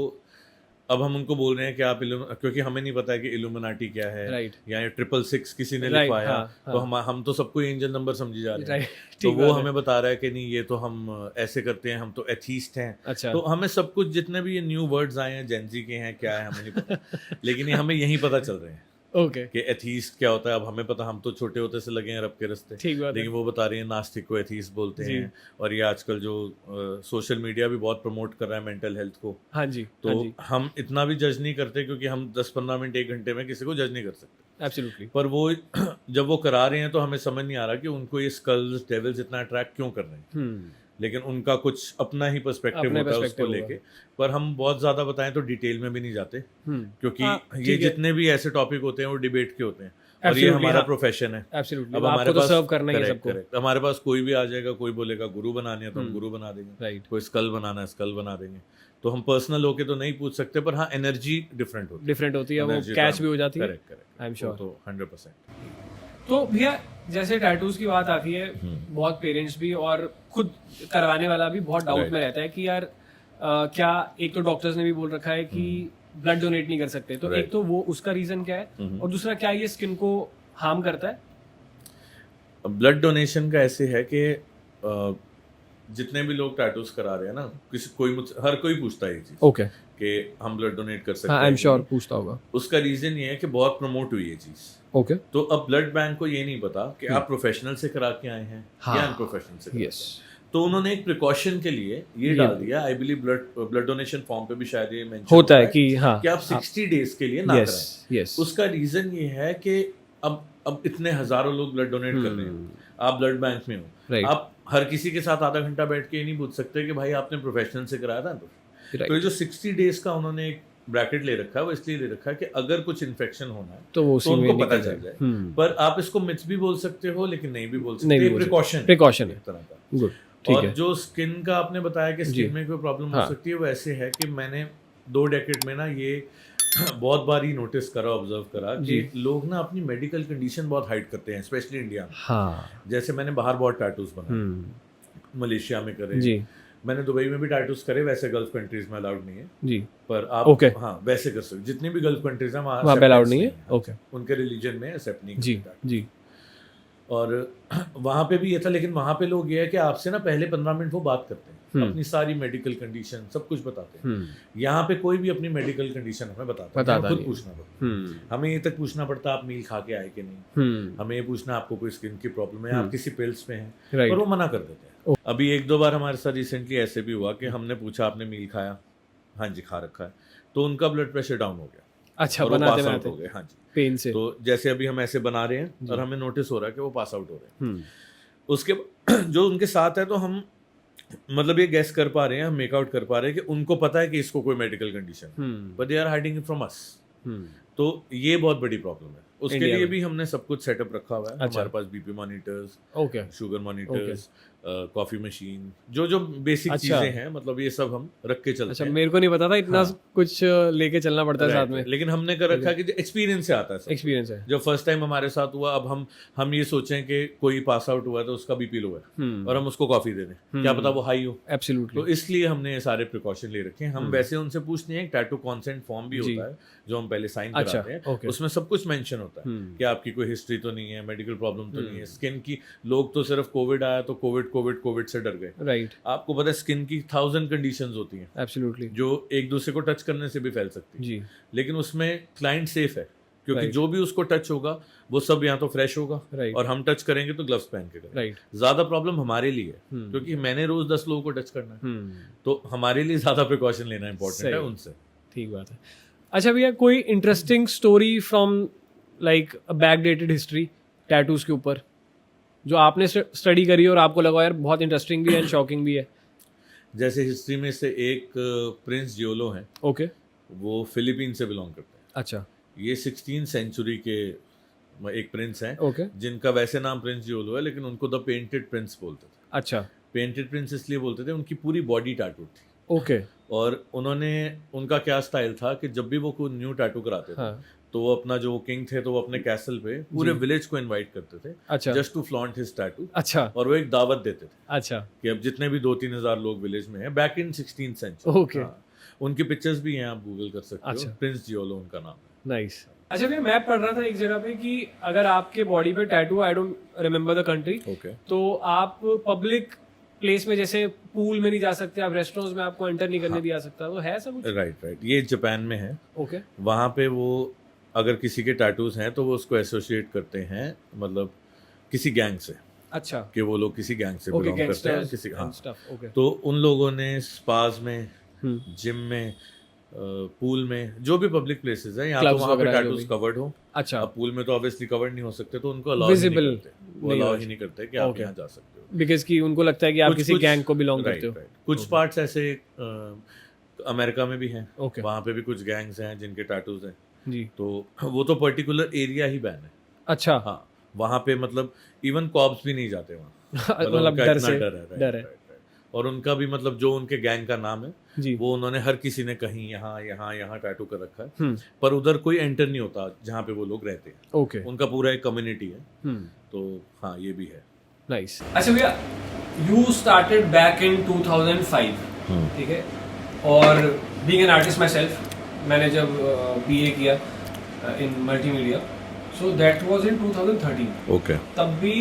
अब हम उनको बोल रहे हैं कि आप क्योंकि हमें नहीं पता है कि इल्यूमिनाटी क्या है, या 666 किसी ने लिखवाया, तो हम तो सबको एंजल नंबर समझी जा रहे हैं। तो वो हमें बता रहा है कि नहीं, ये तो हम ऐसे करते हैं, हम तो एथीस्ट हैं। अच्छा। तो हमें सब कुछ जितने भी ये न्यू वर्ड्स आए हैं जेनजी के हैं क्या है हमें नहीं पता लेकिन ये हमें यहीं पता चल रहे हैं कि एथीस्ट क्या होता है। अब हमें पता, हम तो छोटे होते से लगे हैं रब के रास्ते, लेकिन वो बता रही है नास्तिक को एथीस्ट बोलते हैं। और ये आजकल जो सोशल मीडिया भी बहुत प्रमोट कर रहा है मेंटल हेल्थ को। हाँ जी, तो हम इतना भी जज नहीं करते, क्योंकि हम 10-15 मिनट 1 घंटे में किसी को जज नहीं कर सकते। एब्सोल्युटली। पर वो जब वो करा रहे हैं तो हमें समझ नहीं आ रहा कि उनको ये स्कल्स डेविल्स इतना अट्रैक्ट क्यों कर रहे हैं, लेकिन उनका कुछ अपना ही पर्सपेक्टिव होता है उसको लेके। पर हम बहुत ज्यादा बताएं तो डिटेल में भी नहीं जाते, क्योंकि ये जितने भी ऐसे टॉपिक होते हैं वो डिबेट के होते हैं, और ये हमारा प्रोफेशन है। अब हमारे पास सर्व करना ही है सबको। हमारे पास कोई भी आ जाएगा, कोई बोलेगा गुरु बनानी है तो हम गुरु बना देंगे, कोई स्कल बनाना है स्कल बना देंगे। तो हम पर्सनल होके तो नहीं पूछ सकते, पर हाँ एनर्जी डिफरेंट होती है, वो कैच भी हो जाती है। Correct, I am sure. तो 100%। तो भैया जैसे टैटूज की बात आती है, बहुत पेरेंट्स भी और खुद करवाने वाला भी बहुत डाउट में रहता है कि यार क्या, एक तो डॉक्टर्स ने भी बोल रखा है कि ब्लड डोनेट नहीं कर सकते, तो एक तो वो उसका रीजन क्या है, और दूसरा क्या ये स्किन को हार्म करता है? ब्लड डोनेशन का ऐसे है कि जितने भी लोग टैटूज करा रहे हैं ना, हर कोई पूछता है ये चीज कि हम ब्लड डोनेट कर सकते हैं। आई एम श्योर पूछता होगा। उसका रीजन ये है कि बहुत प्रमोट हुई ये चीज। तो अब ब्लड बैंक को ये नहीं पता कि आप प्रोफेशनल से करा के आए हैं या अनप्रोफेशनल से। तो उन्होंने एक प्रिकॉशन के लिए ये डाल दिया, I believe blood donation form पे भी शायद ये मेंशन होता है कि आप 60 डेज के लिए ना कराएं। उसका रीजन ये है कि अब इतने हजारों लोग ब्लड डोनेट कर रहे हैं, आप ब्लड बैंक में हो, आप हर किसी के साथ आधा घंटा बैठ के ये नहीं पूछ सकते कि भाई आपने प्रोफेशनल से कराया था। तो ये जो 60 डेज का उन्होंने एक ब्रैकेट ले रखा है, वो इसलिए ले रखा है कि अगर कुछ इन्फेक्शन होना है तो उनको पता चल जाए। पर आप इसको मिथ भी बोल सकते हो, लेकिन नहीं भी बोल सकते, प्रिकॉशन एक तरह का। और जो स्किन का आपने बताया कि स्किन में कोई प्रॉब्लम हो सकती है, वो ऐसे है कि मैंने 2 डेकेड में ना ये बहुत बार ही नोटिस करा, ऑब्जर्व करा कि लोग ना अपनी मेडिकल कंडीशन बहुत हाइड करते हैं, स्पेशली इंडिया में। जैसे मैंने बाहर बहुत टैटूज बनाए, मलेशिया में करे, मैंने दुबई में भी टैटूज करे, वैसे गल्फ कंट्रीज में अलाउड नहीं है जी। पर आप हाँ वैसे कर सकते, जितनी भी गल्फ कंट्रीज हैं वहाँ अलाउड नहीं है, उनके रिलीजन में एक्सेप्ट नहीं जी। और वहाँ पे भी ये था, लेकिन वहाँ पे लोग ये है कि आपसे ना पहले 15 मिनट वो बात करते हैं, अपनी सारी मेडिकल कंडीशन सब कुछ बताते हैं। यहाँ पे कोई भी अपनी मेडिकल कंडीशन हमें बताता है, खुद पूछना पड़ता। हमें ये तक पूछना पड़ता आप मील खा के आए कि नहीं, हमें ये पूछना आपको कोई स्किन की प्रॉब्लम है, आप किसी पिल्स पे हैं, पर वो मना कर देते हैं। अभी 1-2 बार हमारे साथ रिसेंटली ऐसे भी हुआ कि हमने पूछा आपने मील खाया, हाँ जी खा रखा है, तो उनका ब्लड प्रेशर डाउन हो गया। अच्छा, बनाते हो गए, हाँ जी, पेन से। तो जैसे अभी हम ऐसे बना रहे हैं और हमें नोटिस हो रहा है कि वो पास आउट हो रहे हैं। उसके जो उनके साथ है, तो हम मतलब ये गैस कर पा रहे हैं, हम मेक आउट कर पा रहे हैं कि उनको पता है कि इसको कोई medical condition, but they are hiding it from us. तो ये बहुत बड़ी प्रॉब्लम है। उसके लिए भी हमने सब कुछ सेटअप रखा हुआ है। हमारे पास BP monitors, sugar monitors, coffee machine, जो बेसिक चीजें हैं, मतलब ये सब हम रख के चलते हैं। मेरे को नहीं पता था इतना कुछ लेके चलना पड़ता है साथ में, लेकिन हमने कर रखा कि एक्सपीरियंस से आता है, एक्सपीरियंस है। जब फर्स्ट टाइम हमारे साथ हुआ, अब हम ये सोचें कि कोई पास आउट हुआ तो उसका बीपी लो है और हम उसको कॉफी दे दें, क्या पता वो हाई हो। एब्सोल्युटली। तो इसलिए हमने ये सारे प्रिकॉशन ले रखे हैं। हम वैसे उनसे पूछते हैं, टैटू कॉन्सेंट फॉर्म भी होता है जो हम पहले साइन कराते हैं, उसमें सब कुछ मेंशन होता है कि आपकी कोई हिस्ट्री तो नहीं है, मेडिकल प्रॉब्लम तो नहीं है, स्किन की। लोग तो सिर्फ कोविड आया तो कोविड कोविड से डर गए। राइट, आपको पता है स्किन की 1000 कंडीशंस होती हैं एब्सोल्युटली, जो एक दूसरे को टच करने से भी फैल सकती है जी, लेकिन उसमें क्लाइंट सेफ है क्योंकि Right. जो भी उसको टच होगा वो सब यहाँ तो फ्रेश होगा Right. और हम टच करेंगे तो ग्लव्स पहन के करेंगे। राइट, ज्यादा प्रॉब्लम हमारे लिए है क्योंकि मैंने रोज 10 लोगों को टच करना है तो हमारे लिए ज्यादा प्रिकॉशन लेना इंपॉर्टेंट है उनसे। ठीक बात है। अच्छा भैया, कोई interesting story from like backdated history tattoos के ऊपर जो आपने स्टडी करी और आपको लगा यार बहुत इंटरेस्टिंग भी है एंड शॉकिंग भी है? जैसे हिस्ट्री में से एक प्रिंस जियोलो हैं, ओके, वो फिलीपीन से बिलोंग करते हैं। अच्छा, ये 16th सेंचुरी के एक प्रिंस हैं ओके, जिनका वैसे नाम प्रिंस जियोलो है लेकिन उनको द पेंटेड प्रिंस बोलते थे। अच्छा, पेंटेड प्रिंस इसलिए बोलते थे उनकी पूरी बॉडी टैटू थी ओके, और उनका क्या स्टाइल था कि जब भी वो कोई न्यू टैटू कराते थे हाँ, तो वो अपना जो किंग थे तो वो अपने कैसल पे पूरे विलेज को इनवाइट करते थे अच्छा, just to flaunt his tattoo अच्छा, और वो एक दावत देते थे अच्छा, कि अब जितने भी 2-3 हजार लोग विलेज में हैं back in 16th century. Okay, उनकी पिक्चर्स भी हैं, आप गूगल कर सकते अच्छा। हो, प्रिंस जियोलो उनका नाम है। नाइस। अच्छा भैया, मैं पढ़ रहा था एक जगह पे कि अगर आपके बॉडी पे tattoo, I don't remember the country, okay, तो आप पब्लिक प्लेस में जैसे पूल में नहीं जा सकते, आप रेस्टोरेंट्स में आपको एंटर नहीं करने दिया सकता, तो है ऐसा कुछ? राइट, ये जापान में है। ओके, वहाँ पे वो अगर किसी के टैटूज हैं तो वो उसको एसोसिएट करते हैं मतलब किसी गैंग से, अच्छा, कि वो लोग किसी गैंग से ओके, बिलोंग करते हैं गैंगस्टर्स किसी, हाँ। एंड स्टफ, ओके, तो उन लोगों ने स्पास में, जिम में, पूल में, जो भी पब्लिक प्लेसेस है यहाँ तो Clubs वहाँ पे वगैरह जो टैटूज भी। कवर्ड हो। अच्छा, अब पूल में तो ऑब्वियसली कवर्ड नहीं हो सकते तो उनको अलाउ ही नहीं Visible करते, वो नहीं अलाउ हो ही नहीं करते कि आप Okay. यहाँ जा सकते हो। बिकॉज कि उनको लगता है कि आप किसी गैंग को बिलोंग करते हो। कुछ पार्ट्स ऐसे अमेरिका में भी हैं, ओके, वहाँ पे भी कुछ गैंग्स हैं जिनके टैटूज हैं, जी, तो वो तो पर्टिकुलर एरिया ही बैन है। अच्छा, हाँ, वहाँ पे मतलब इवन कॉप्स भी नहीं जाते वहाँ, मतलब उनका डर इतना से, डर है, डर है, right. और उनका भी मतलब जो उनके गैंग का नाम है जी, वो उन्होंने हर किसी ने कहीं यहाँ टैटू कर रखा है पर उधर कोई एंटर नहीं होता जहाँ पे वो लोग रहते हैं, ओके, उनका पूरा एक कम्युनिटी है। तो हाँ, ये भी है। नाइस। अच्छा भैया, यू स्टार्टेड बैक इन 2005, ठीक है, और being an artist my self, मैंने जब BA किया इन multimedia, so that was in 2013। Okay, तब भी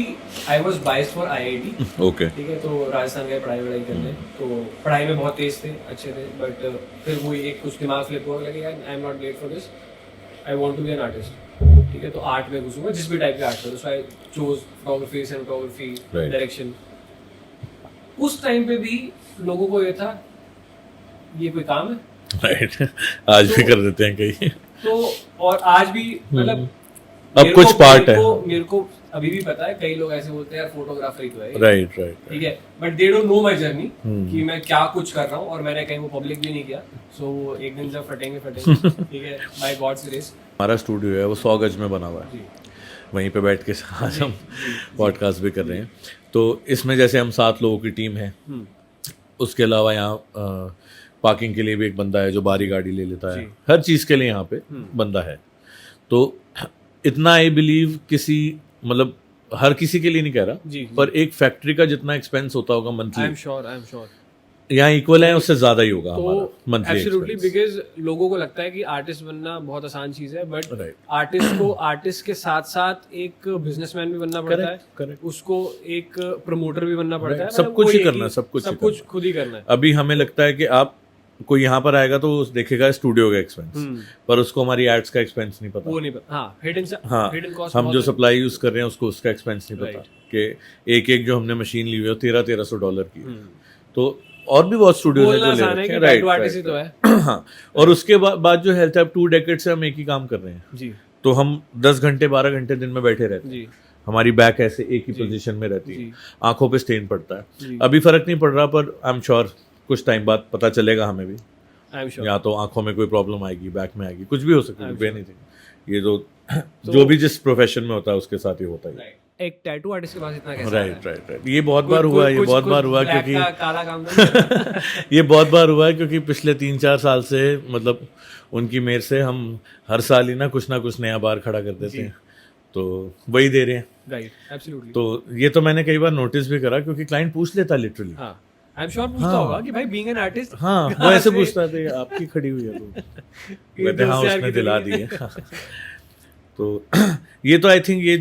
I was biased for IIT, okay, ठीक है, तो राजस्थान गए पढ़ाई करने, तो पढ़ाई में बहुत तेज थे, अच्छे थे, बट फिर वो एक कुछ दिमाग फ्लिप हुआ, लगे यार I am not made for this, I want to be an artist, ठीक है, तो आर्ट में घुसूंगा, जिस भी टाइप के आर्ट करूँ, so I chose photography, cinematography, Right. Direction. उस टाइम पे भी लोगों को ये था ये कोई काम है, राइट, आज भी कर देते हैं कई, तो और आज भी मतलब अब मेरे कुछ को- part मेरे है। को- मेरे को अभी भी पता है, कई लोग ऐसे बोलते हैं यार फोटोग्राफर ही तो है, राइट, ठीक है, but they don't know my journey कि मैं क्या कुछ कर रहा हूँ, और मैंने कहीं वो पब्लिक भी नहीं किया, सो एक दिन जब फटेंगे ठीक है, बाय गॉड्स ग्रेस। हमारा स्टूडियो है वो 100 गज में बना हुआ है, जी, वहीं पे बैठ के आज हम पॉडकास्ट भी कर रहे हैं। तो इसमें जैसे हम 7 लोगों की टीम है, उसके अलावा यहाँ पार्किंग के लिए भी एक बंदा है जो बारी गाड़ी ले लेता है, हर चीज़ के लिए यहाँ पे बंदा है। तो इतना आई बिलीव किसी मतलब हर किसी के लिए नहीं कह रहा, जी, पर एक फैक्ट्री का जितना एक्सपेंस होता होगा आई एम मंथली, श्योर यहाँ इक्वल है, उससे ज़्यादा ही होगा तो हमारा मंथली एब्सोल्युटली, एक्सपेंस। बिकॉज लोगों को लगता है कि आर्टिस्ट बनना बहुत आसान चीज है, बट Right. आर्टिस्ट को आर्टिस्ट के साथ साथ एक बिजनेसमैन भी बनना पड़ता है, करेक्ट, उसको एक प्रमोटर भी बनना पड़ता है, सब मतलब कुछ वो ही एक करना है, सब कुछ ही करना है। खुद ही करना है। अभी हमें लगता है कि आप कोई यहाँ पर आएगा तो देखेगा स्टूडियो का एक्सपेंस, पर उसको हमारी एड्स का एक्सपेंस नहीं पता। वो नहीं पता, हाँ, हाँ, हिडन कॉस्ट, हम जो सप्लाई यूज कर रहे हैं उसको उसका एक्सपेंस नहीं पता कि एक जो हमने मशीन ली हुई है $1300 की है। तो और भी बहुत स्टूडियोज हैं जो ले रखे हैं, राइट, तो है। हाँ, और उसके बाद जो हेल्थ ऐप 2 डेकेड से हम एक ही काम कर रहे हैं, जी, तो हम 10 घंटे 12 घंटे दिन में बैठे रहते हैं, जी, हमारी बैक ऐसे एक ही पोजीशन में रहती है, जी, आंखों पे स्टेन पड़ता है। जी, अभी फर्क नहीं पड़ रहा, पर आई एम श्योर कुछ टाइम बाद पता चलेगा हमें भी, आई एम श्योर। या तो आंखों में कोई प्रॉब्लम आएगी, बैक में आएगी, कुछ भी हो सकता है, I'm sure. एनीथिंग। ये जो भी जिस प्रोफेशन में होता है उसके साथ ही होता है। एक टैटू आर्टिस्ट के पास इतना कैसे राइट, ये बहुत बार हुआ है, ये बहुत बार हुआ क्योंकि काला काम तो नहीं करना। ये बहुत बार हुआ है क्योंकि पिछले 3-4 साल से मतलब उनकी मेहर से हम हर साल ही ना कुछ नया बार खड़ा कर देते हैं, तो वही दे रहे हैं। Right, absolutely. तो ये तो मैंने कई बार नोटिस भी करा क्योंकि क्लाइंट पूछ लेता लिटरली, हाँ, आई एम श्योर पूछता होगा कि भाई बीइंग एन आर्टिस्ट, हाँ, वो ऐसे पूछता था आपकी खड़ी हुई है तो कहते हाँ उसने दिला दी है। तो ये तो आई थिंक ये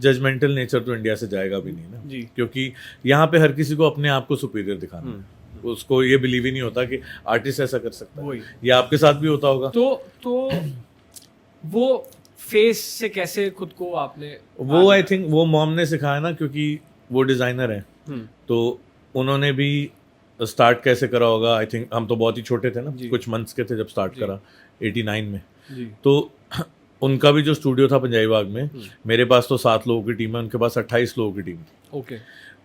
जजमेंटल नेचर तो इंडिया से जाएगा भी नहीं ना जी। क्योंकि यहाँ पे हर किसी को अपने आप को सुपीरियर दिखाना है। उसको ये बिलीव ही नहीं होता कि आर्टिस्ट ऐसा कर सकता है। ये आपके साथ भी होता होगा। तो वो फेस से कैसे खुद को आपने वो आई थिंक वो मॉम ने सिखाया ना क्योंकि वो डिजाइनर है तो उन्होंने भी स्टार्ट कैसे करा होगा। आई थिंक हम तो बहुत ही छोटे थे ना, कुछ मंथ्स के थे जब स्टार्ट करा 89 में। तो उनका भी जो स्टूडियो था पंजाबी बाग में, मेरे पास तो 7 लोगों की टीम है, उनके पास 28 लोगों की टीम थी। ओके।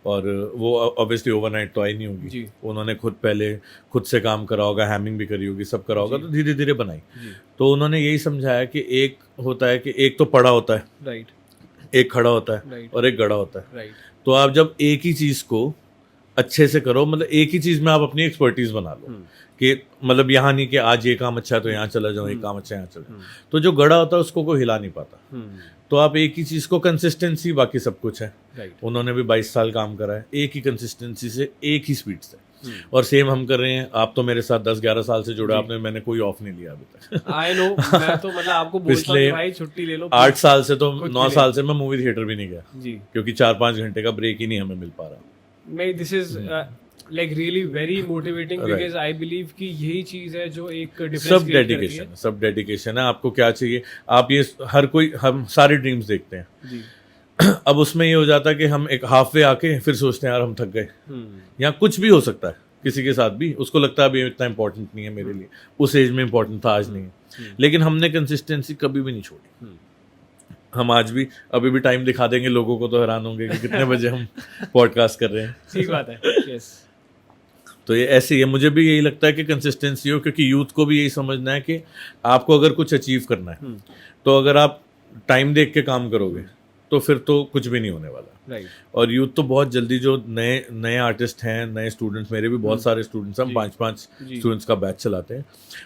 और वो ऑब्वियसली ओवरनाइट तो आई नहीं होगी। उन्होंने खुद से काम करा होगा, हैमिंग भी करी होगी, सब करा होगा, तो धीरे धीरे बनाई। तो उन्होंने यही समझाया कि एक होता है कि एक तो पड़ा होता है, राइट, एक खड़ा होता है और एक गड़ा होता है। राइट। तो आप जब एक ही चीज को अच्छे से करो, मतलब एक ही चीज में आप अपनी एक्सपर्टीज बना लो कि मतलब यहाँ नहीं कि आज ये काम अच्छा है तो यहाँ चला जाऊँ, एक काम अच्छा है यहाँ चला जाऊँ। तो जो गड़ा होता है उसको कोई हिला नहीं पाता। तो आप एक ही चीज को, कंसिस्टेंसी बाकी सब कुछ है। उन्होंने भी 22 साल काम करा है एक ही कंसिस्टेंसी से, एक ही स्पीड से। और सेम हम कर रहे हैं। आप तो मेरे साथ 10-11 साल से जुड़े, आपने, मैंने कोई ऑफ नहीं लिया अभी तक। आई नो, मैं तो मतलब आपको बोलता हूं भाई छुट्टी ले लो। 8 साल से तो 9 साल से मैं मूवी थिएटर भी नहीं गया जी, क्योंकि 4-5 घंटे का ब्रेक ही नहीं हमें मिल पा रहा। मैं this is like really very motivating because I believe कि यही चीज है जो एक डिफरेंस सब डेडिकेशन है। सब डेडिकेशन है। आपको क्या चाहिए, आप ये हर कोई, हम सारे ड्रीम्स देखते हैं जी। अब उसमें ये हो जाता है कि हम एक हाफ वे आके फिर सोचते हैं यार हम थक गए। या कुछ भी हो सकता है किसी के साथ भी, उसको लगता है अभी इतना इंपॉर्टेंट नहीं है मेरे लिए, उस एज में इंपॉर्टेंट था, आज नहीं है। लेकिन हमने कंसिस्टेंसी कभी भी नहीं छोड़ी। हम आज भी अभी भी टाइम दिखा देंगे लोगों को तो हैरान होंगे कि कितने बजे हम पॉडकास्ट कर रहे हैं। ठीक बात है। यस। तो ये ऐसे ही है। मुझे भी यही लगता है कि कंसिस्टेंसी हो, क्योंकि यूथ को भी यही समझना है कि आपको अगर कुछ अचीव करना है तो अगर आप टाइम देख के काम करोगे तो फिर तो कुछ भी नहीं होने वाला। राइट। और यूथ तो बहुत जल्दी, जो नए आर्टिस्ट हैं, नए स्टूडेंट्स, मेरे भी बहुत सारे स्टूडेंट्स, हम 5-5 स्टूडेंट्स का बैच चलाते हैं,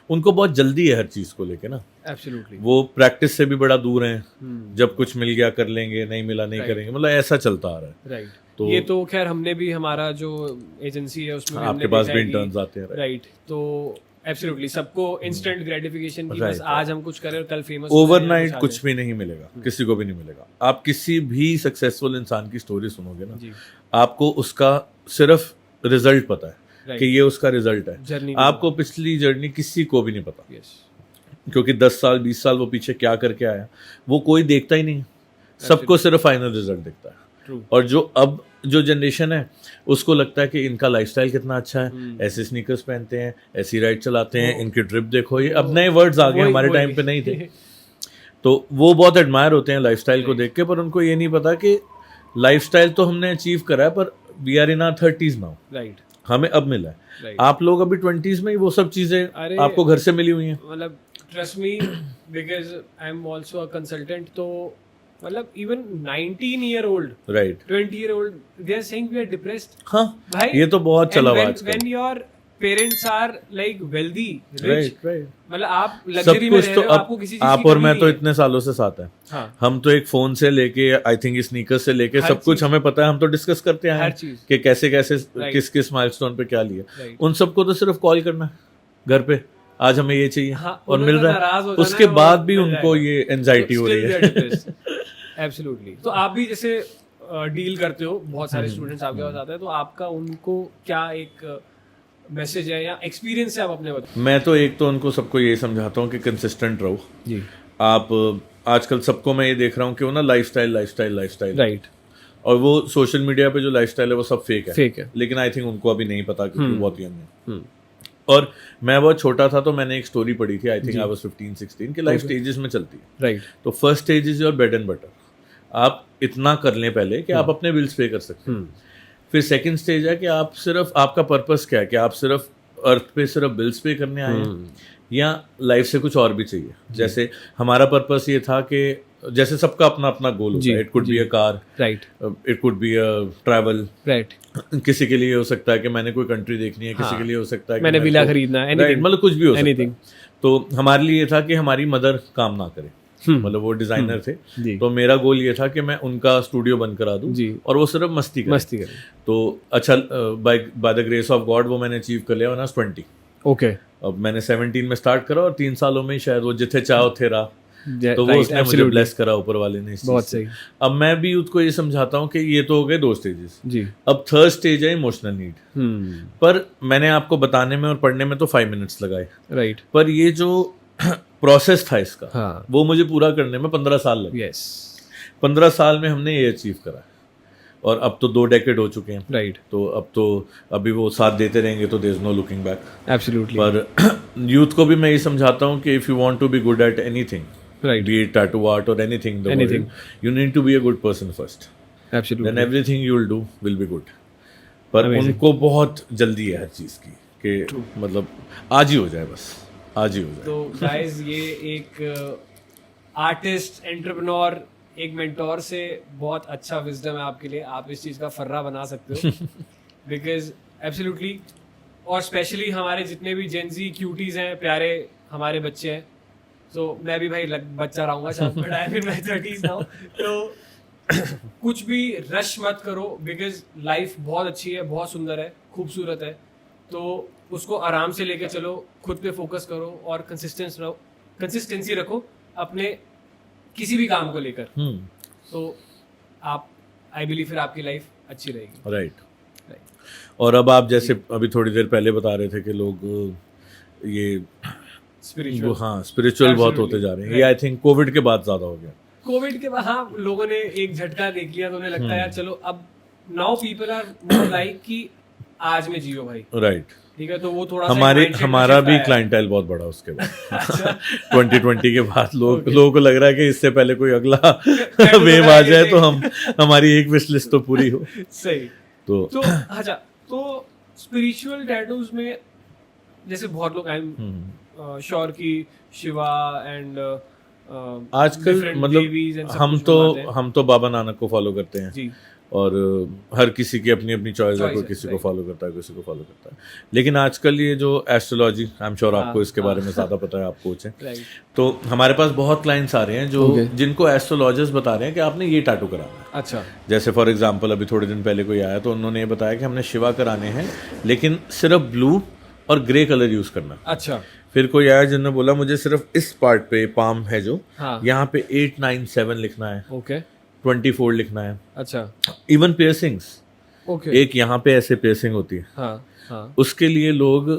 उनको बहुत जल्दी है हर चीज़ को लेके ना। एब्सोल्युटली। वो प्रैक्टिस से भी बड़ा दूर हैं। जब कुछ मिल गया कर लेंगे, नहीं मिला नहीं करेंगे, मतलब ऐसा चलता आ रहा है। राइट। तो ये तो खैर हमने भी, हमारा जो एजेंसी है उसमें आपके पास भी इंटर्न्स आते हैं। राइट। तो एब्सोल्युटली सबको इंस्टेंट ग्रेटिफिकेशन की, बस आज हम कुछ करें और कल फेमस। ओवरनाइट कुछ भी नहीं मिलेगा, किसी को भी नहीं मिलेगा। आप किसी भी सक्सेसफुल इंसान की स्टोरी सुनोगे ना, आपको उसका सिर्फ रिजल्ट पता है कि ये उसका रिजल्ट है। आपको पिछली जर्नी किसी को भी नहीं पता, क्योंकि 10 साल 20 साल वो पीछे क्या करके आया वो कोई देखता ही नहीं। सबको सिर्फ फाइनल रिजल्ट दिखता है। और जो जनरेशन है उसको लगता है कि इनका लाइफस्टाइल कितना अच्छा है, ऐसे स्नीकर्स पहनते हैं, ऐसी राइड चलाते हैं, इनकी ट्रिप देखो। ये अब नए वर्ड्स आ गए, हमारे टाइम पे नहीं थे। तो वो बहुत एडमायर होते हैं लाइफस्टाइल को देख के, पर उनको ये नहीं पता कि लाइफस्टाइल तो हमने अचीव करा है, पर we are in our 30s now. Right. हमें अब मिला है। आप लोग अभी 20s में ही वो सब चीजें आपको घर से मिली हुई हैं। मतलब trust me, because I am also a consultant. तो मतलब even 19-year-old, right, 20-year-old, they are saying we are depressed. हाँ भाई, ये तो बहुत चला हुआ आजकल। When your parents are like wealthy, rich, right. मतलब आप लग्जरी में रह रहे हो, आपको किसी चीज आप और मैं तो इतने सालों से साथ हैं। हाँ। हम तो एक फोन से लेके, आई थिंक स्नीकर्स से लेके सब कुछ हमें पता है। हम तो डिस्कस करते हैं हर चीज कि कैसे कैसे किस माइलस्टोन पे क्या लिया। उन सबको तो सिर्फ कॉल करना है घर पे, आज हमें ये चाहिए, और मिल रहा है। उसके बाद भी उनको ये एंजाइटी हो रही है। एब्सोल्युटली। तो आप भी जैसे डील करते हो, बहुत सारे स्टूडेंट्स आपके पास आते हैं, तो आपका उनको क्या एक मैसेज है या एक्सपीरियंस है, आप अपने बताओ। मैं तो एक तो उनको सबको ये समझाता हूँ कि कंसिस्टेंट रहो जी। आप आजकल सबको मैं ये देख रहा हूँ कि वो ना लाइफस्टाइल राइट, और वो सोशल मीडिया पे जो लाइफस्टाइल है वो सब फेक है। लेकिन आई थिंक उनको अभी नहीं पता क्योंकि बहुत यंग है। और मैं बहुत छोटा था तो मैंने एक स्टोरी पढ़ी थी, आई थिंक आई वाज 15-16, कि लाइफ स्टेजेस में चलती है। राइट। तो first stage is your bread and butter. आप इतना कर लें पहले कि आप अपने बिल्स पे कर सकते हैं। फिर सेकंड स्टेज है कि आप सिर्फ, आपका पर्पस क्या है, कि आप सिर्फ अर्थ पे सिर्फ बिल्स पे करने आए हैं या लाइफ से कुछ और भी चाहिए। जैसे हमारा पर्पस ये था कि जैसे सबका अपना अपना गोल होता है। It could be a car, right, it could be a travel, right. किसी के लिए हो सकता है कि मैंने कोई कंट्री देखनी है, किसी के लिए हो सकता है कि मैंने विला खरीदना है, मतलब कुछ भी हो सकता है। तो हमारे लिए ये था कि हमारी मदर काम ना करे, मतलब वो डिजाइनर थे, तो मेरा गोल ये था कि मैं उनका स्टूडियो बंद करा दूं और वो सिर्फ मस्ती करे। तो अच्छा, by the grace of God वो मैंने अचीव कर लिया व्हेन आई वाज 20। ओके। अब मैंने 17 में स्टार्ट करा और 3 सालों में शायद वो जिथे चाहो थे रहा, तो वो उसने मुझे ब्लेस करा ऊपर वाले ने इस बहुत चीज़ से। सही। अब मैं भी उसको ये समझाता हूँ कि ये तो हो गए 2 स्टेजेस जी। अब थर्ड स्टेज है इमोशनल नीड। पर मैंने आपको बताने में और पढ़ने में तो 5 मिनट्स लगाए, राइट। पर ये जो प्रोसेस था इसका, हाँ। वो मुझे पूरा करने में 15 साल लगे। यस। 15 साल में हमने ये अचीव करा और अब तो 2 डेकेड हो चुके हैं। राइट। तो अब तो अभी वो साथ देते रहेंगे तो there is no looking back. Absolutely. पर यूथ को भी मैं ये समझाता हूँ कि if you want to be good at anything, right, be it tattoo art or anything in the Anything. world, you need to be a good person first. Then absolutely. everything you will do will be good. पर Amazing. उनको बहुत जल्दी है हर चीज़ की कि मतलब आज ही हो जाए, बस आज ही हो जाए। तो गाइस ये एक आर्टिस्ट, एंटरप्रेन्योर, एक मेंटोर से बहुत अच्छा विजडम है आपके लिए। आप इस चीज़ का फर्रा बना सकते हो बिकॉज एब्सोल्युटली। और स्पेशली हमारे जितने भी जेंजी क्यूटीज हैं, प्यारे हमारे बच्चे हैं, तो मैं भी भाई बच्चा रहूँगा शायद, but I mean my 30s now. तो कुछ भी रश मत करो बिकॉज लाइफ बहुत अच्छी है, बहुत सुंदर है, खूबसूरत है। तो उसको आराम से लेके चलो, खुद पे फोकस करो और कंसिस्टेंसी रखो अपने किसी भी काम को लेकर। तो आप आई बिलीव फिर आपकी लाइफ अच्छी रहेगी। राइट। और अब आप जैसे अभी थोड़ी देर पहले बता रहे थे कि लोग ये स्पिरिचुअल, हाँ स्पिरिचुअल बहुत होते जा रहे हैं। ये आई थिंक कोविड के बाद ज़्यादा हो गया। कोविड के बाद हाँ, लोगों ने एक झटका देख लिया तो उन्हें लगता है यार चलो अब now people are more like कि आज में जियो भाई। राइट। ठीक है, तो वो थोड़ा हमारा भी क्लाइंटेल बहुत बड़ा उसके बाद 2020 के बाद लोगों को लग रहा है कि इससे पहले कोई अगला वेव आ जाए तो हमारी एक विश लिस्ट तो पूरी हो। सही। तो अच्छा, तो स्पिरिचुअल टैटूज में जैसे बहुत लोग, आई एम श्योर कि शिवा एंड आजकल मतलब हम तो बाबा नानक को फॉलो करते हैं जी। और हर किसी की अपनी अपनी चॉइस है, कोई किसी को फॉलो करता है, किसी को फॉलो करता है। लेकिन आजकल ये जो एस्ट्रोलॉजी, आई एम श्योर आपको इसके बारे में ज़्यादा पता है, आप कोच हैं, तो हमारे पास बहुत क्लाइंट्स आ रहे हैं जो जिनको एस्ट्रोलॉजर्स बता रहे हैं कि आपने ये टैटू कराना है। अच्छा। जैसे फॉर एग्जाम्पल अभी थोड़े दिन पहले कोई आया तो उन्होंने ये बताया कि हमने शिवा कराने हैं लेकिन सिर्फ ब्लू और ग्रे कलर यूज करना। अच्छा। फिर कोई आया जिन्होंने बोला मुझे सिर्फ इस पार्ट पे, पाम है जो, हाँ। यहाँ पे 8, 9, 7 लिखना है। ओके। 24 लिखना है। अच्छा। Even piercings, okay. एक यहाँ पे ऐसे पियर्सिंग होती है। हाँ, हाँ। उसके लिए लोग,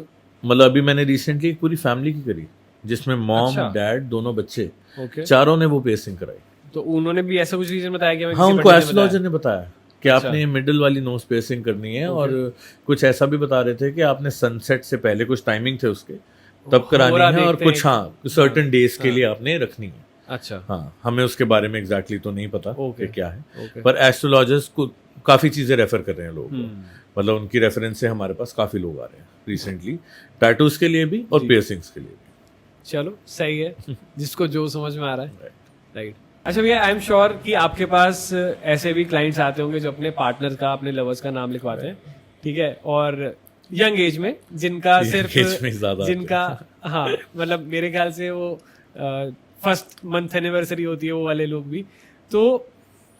मतलब अभी मैंने रिसेंटली एक पूरी फैमिली की करी जिसमें मॉम, अच्छा। डैड, दोनों बच्चे, ओके। चारों ने वो पियर्सिंग कराई। तो उन्होंने भी ऐसा कुछ रीजन बताया कि हाँ, उनको एस्ट्रोलॉजर ने बताया कि अच्छा। आपने मिडिल वाली नोज पियर्सिंग करनी है। और कुछ ऐसा भी बता रहे थे कि आपने सनसेट से पहले, कुछ टाइमिंग थे उसके, तब करानी है और कुछ सर्टेन डेज के लिए आपने रखनी है। अच्छा। हाँ, हमें उसके बारे में एग्जैक्टली तो नहीं पता कि क्या है, पर एस्ट्रोलॉजर्स को काफ़ी चीज़ें रेफर कर रहे हैं लोग, मतलब उनकी रेफरेंस से हमारे पास काफ़ी लोग आ रहे हैं रिसेंटली, टैटूज के लिए भी और पियर्सिंग्स के लिए भी। चलो सही है, जिसको जो समझ में आ रहा है। राइट। अच्छा भैया, आई एम श्योर कि आपके पास ऐसे भी क्लाइंट्स आते होंगे जो अपने पार्टनर का, अपने लवर्स का नाम लिखवाते हैं, ठीक है, और यंग एज में, जिनका सिर्फ जिनका हाँ मतलब मेरे ख्याल से वो फर्स्ट मंथ एनिवर्सरी होती है वो वाले लोग भी, तो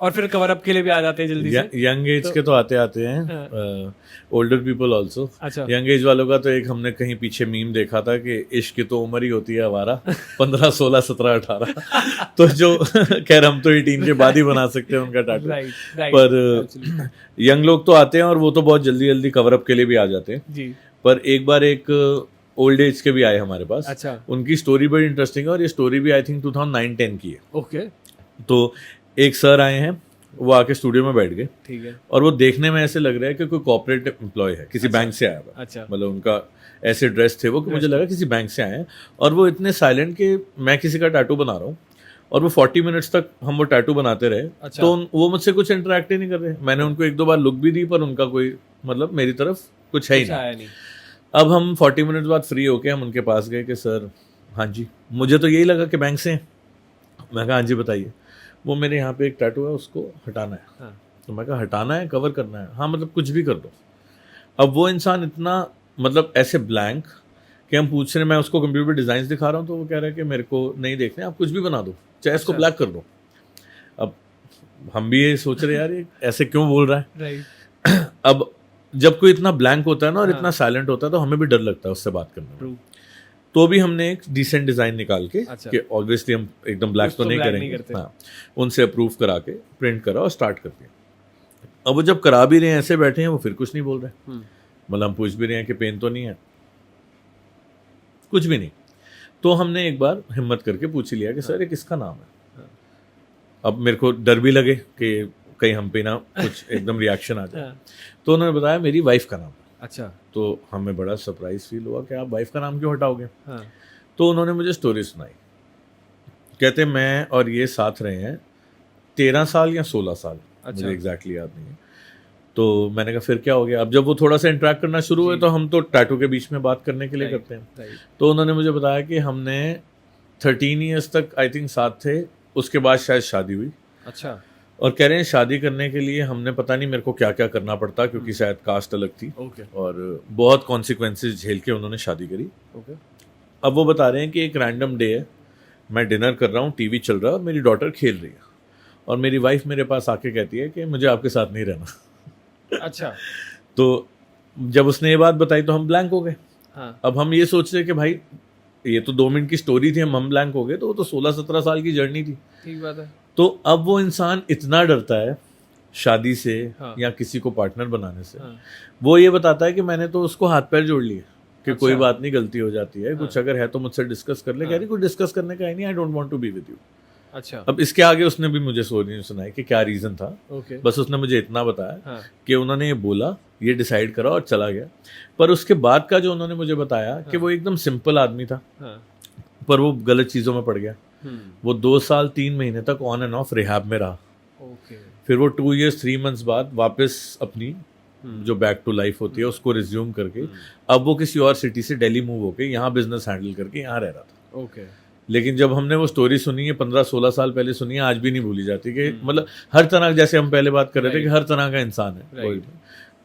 और फिर कवर अप के लिए भी आ जाते हैं जल्दी से। यंग एज के तो आते हैं, ओल्डर पीपल आल्सो। अच्छा। यंग एज वालों का तो एक हमने कहीं पीछे मीम देखा था कि इश्क की तो उम्र ही होती है हमारा 15, 16, 17, 18 तो जो खैर हम तो 18 के बाद ही बना सकते हैं उनका टैटू। पर यंग लोग तो आते हैं और वो तो बहुत जल्दी जल्दी कवर अप के लिए भी आ जाते हैं जी। पर एक बार एक ओल्ड एज के भी आए हमारे पास। अच्छा। उनकी स्टोरी बड़ी इंटरेस्टिंग है और ये स्टोरी भी आई थिंक 2009-10 की है। ओके। तो एक सर आए हैं, वो आके स्टूडियो में बैठ गए, ठीक है, और वो देखने में ऐसे लग रहा है कि कोई कॉर्पोरेट एम्प्लॉय है, किसी बैंक से आया हुआ। अच्छा। मतलब उनका ऐसे ड्रेस थे वो कि मुझे लगा किसी बैंक से आए हैं, और वो इतने साइलेंट कि मैं किसी का टैटू बना रहा हूँ और वो 40 मिनट्स तक हम वो टैटू बनाते रहे। अच्छा। तो वो मुझसे कुछ इंटरेक्ट ही नहीं कर रहे। मैंने उनको 1-2 बार लुक भी दी पर उनका कोई मतलब मेरी तरफ कुछ है ही नहीं। अब हम 40 मिनट बाद फ्री होके हम उनके पास गए कि सर हाँ जी, मुझे तो यही लगा कि बैंक से हैं। मैं कहा हाँ जी बताइए। वो मेरे यहाँ पे एक टैटू है, उसको हटाना है। हाँ। तो मैं कहा हटाना है, कवर करना है? हाँ मतलब कुछ भी कर दो। अब वो इंसान इतना मतलब ऐसे ब्लैंक कि हम पूछ रहे हैं, मैं उसको कंप्यूटर पे डिज़ाइन दिखा रहा हूँ तो वो कह रहा है कि मेरे को नहीं देखने, आप कुछ भी बना दो, चाहे इसको ब्लैक कर दो। अब हम भी ये सोच रहे यार ये ऐसे क्यों बोल रहा है। राइट। अब जब कोई इतना ब्लैंक होता है ना और इतना साइलेंट होता है तो हमें भी डर लगता है उससे बात करने में। तो भी हमने एक डिसेंट डिज़ाइन निकाल के अच्छा। कि ऑब्वियसली हम एकदम ब्लैक तो नहीं करेंगे, हाँ, उनसे अप्रूव करा के प्रिंट करा और स्टार्ट कर दिया। अब वो जब करा भी रहे हैं, ऐसे बैठे हैं, वो फिर कुछ नहीं बोल रहे। मतलब हम पूछ भी रहे हैं कि पेन तो नहीं है, कुछ भी नहीं। तो हमने एक बार हिम्मत करके पूछ लिया कि सर ये किसका नाम है। अब मेरे को डर भी लगे कि कहीं हम पे ना कुछ एकदम रिएक्शन आ जाए। तो उन्होंने बताया मेरी वाइफ का नाम है। अच्छा। तो हमें बड़ा सरप्राइज फील हुआ कि आप वाइफ का नाम क्यों हटाओगे। तो उन्होंने मुझे स्टोरी सुनाई, कहते मैं और ये साथ रहे हैं 13 साल या 16 साल, मुझे एग्जैक्टली याद नहीं है। तो मैंने कहा फिर क्या हो गया। अब जब वो थोड़ा सा इंटरेक्ट करना शुरू हुए तो हम तो टैटू के बीच में बात करने के लिए करते हैं। तो उन्होंने मुझे बताया कि हमने 13 ईयर्स तक आई थिंक साथ थे, उसके बाद शायद शादी हुई। अच्छा। और कह रहे हैं शादी करने के लिए हमने पता नहीं मेरे को क्या क्या करना पड़ता, क्योंकि शायद कास्ट अलग थी। और बहुत कॉन्सिक्वेंसेस झेल के उन्होंने शादी करी। अब वो बता रहे हैं कि एक रैंडम डे है, मैं डिनर कर रहा हूँ, टीवी चल रहा है और मेरी डॉटर खेल रही है और मेरी वाइफ मेरे पास आके कहती है कि मुझे आपके साथ नहीं रहना। अच्छा। तो जब उसने ये बात बताई तो हम ब्लैंक हो गए। हाँ। अब हम ये सोच रहे कि भाई ये तो 2 मिनट की स्टोरी थी, हम ब्लैंक हो गए। तो वो तो 16-17 साल की जर्नी थी। ठीक बात है। तो अब वो इंसान इतना डरता है शादी से, हाँ। या किसी को पार्टनर बनाने से। हाँ। वो ये बताता है कि मैंने तो उसको हाथ पैर जोड़ लिए कि अच्छा। कोई बात नहीं, गलती हो जाती है। हाँ। कुछ अगर है तो मुझसे डिस्कस कर ले। कह रही कुछ डिस्कस करने का ही नहीं, I don't want to be with you. अच्छा। अब इसके आगे उसने भी मुझे स्टोरी सुनाई कि क्या रीजन था। बस उसने मुझे इतना बताया। हाँ। कि उन्होंने ये बोला, ये डिसाइड करा और चला गया। पर उसके बाद का जो उन्होंने मुझे बताया कि वो एकदम सिंपल आदमी था, पर वो गलत चीजों में पड़ गया। वो 2 साल 3 महीने तक ऑन एंड ऑफ रिहैब में रहा। फिर वो 2 years 3 months बाद वापस अपनी जो बैक टू लाइफ होती है उसको रिज्यूम करके अब वो किसी और सिटी से दिल्ली मूव होके यहाँ बिजनेस हैंडल करके यहाँ रह रहा था। लेकिन जब हमने वो स्टोरी सुनी है 15-16 साल पहले सुनी है, आज भी नहीं भूली जाती कि मतलब हर तरह, जैसे हम पहले बात कर रहे थे कि हर तरह का इंसान है।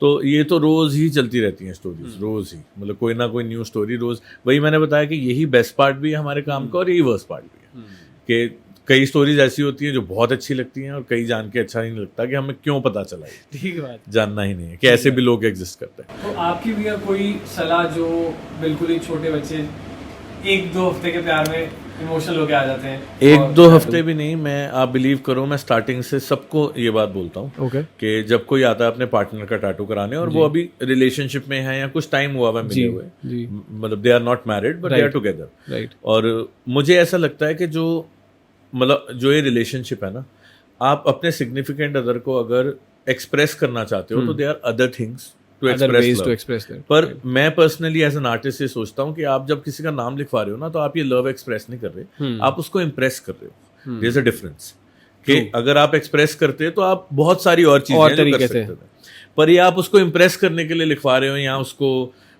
तो ये तो रोज ही चलती रहती हैं स्टोरीज, रोज ही, मतलब कोई ना कोई न्यू स्टोरी रोज। वही मैंने बताया कि यही बेस्ट पार्ट भी है हमारे काम का और यही वर्स्ट पार्ट भी है कि कई स्टोरीज ऐसी होती हैं जो बहुत अच्छी लगती हैं और कई जान के अच्छा नहीं लगता कि हमें क्यों पता चला। ठीक बात, जानना ही नहीं है कि ऐसे भी लोग एग्जिस्ट करते हैं। तो आपकी भी कोई सलाह जो बिल्कुल ही छोटे बच्चे 1-2 हफ्ते के प्यार में इमोशनल होके आ जाते हैं? 1-2 हफ्ते भी नहीं, मैं आप बिलीव करो मैं स्टार्टिंग से सबको ये बात बोलता हूँ कि जब कोई आता है अपने पार्टनर का टैटू कराने और वो अभी रिलेशनशिप में है या कुछ टाइम हुआ हुआ मिले हुए, मतलब they are not married but they are together. और मुझे ऐसा लगता है कि जो मतलब जो ये रिलेशनशिप है ना, आप अपने सिग्निफिकेंट अदर को अगर एक्सप्रेस करना चाहते हो तो they are other things to express. पर मैं पर्सनली एज एन आर्टिस्ट ये सोचता हूँ कि आप जब किसी का नाम लिखवा रहे हो ना, तो आप ये लव एक्सप्रेस नहीं कर रहे, आप उसको इम्प्रेस कर रहे हो। देयर इज अ डिफरेंस कि अगर आप एक्सप्रेस करते हो तो आप बहुत सारी और चीजें कर सकते हो, पर ये आप उसको इम्प्रेस करने के लिए लिखवा रहे हो या उसको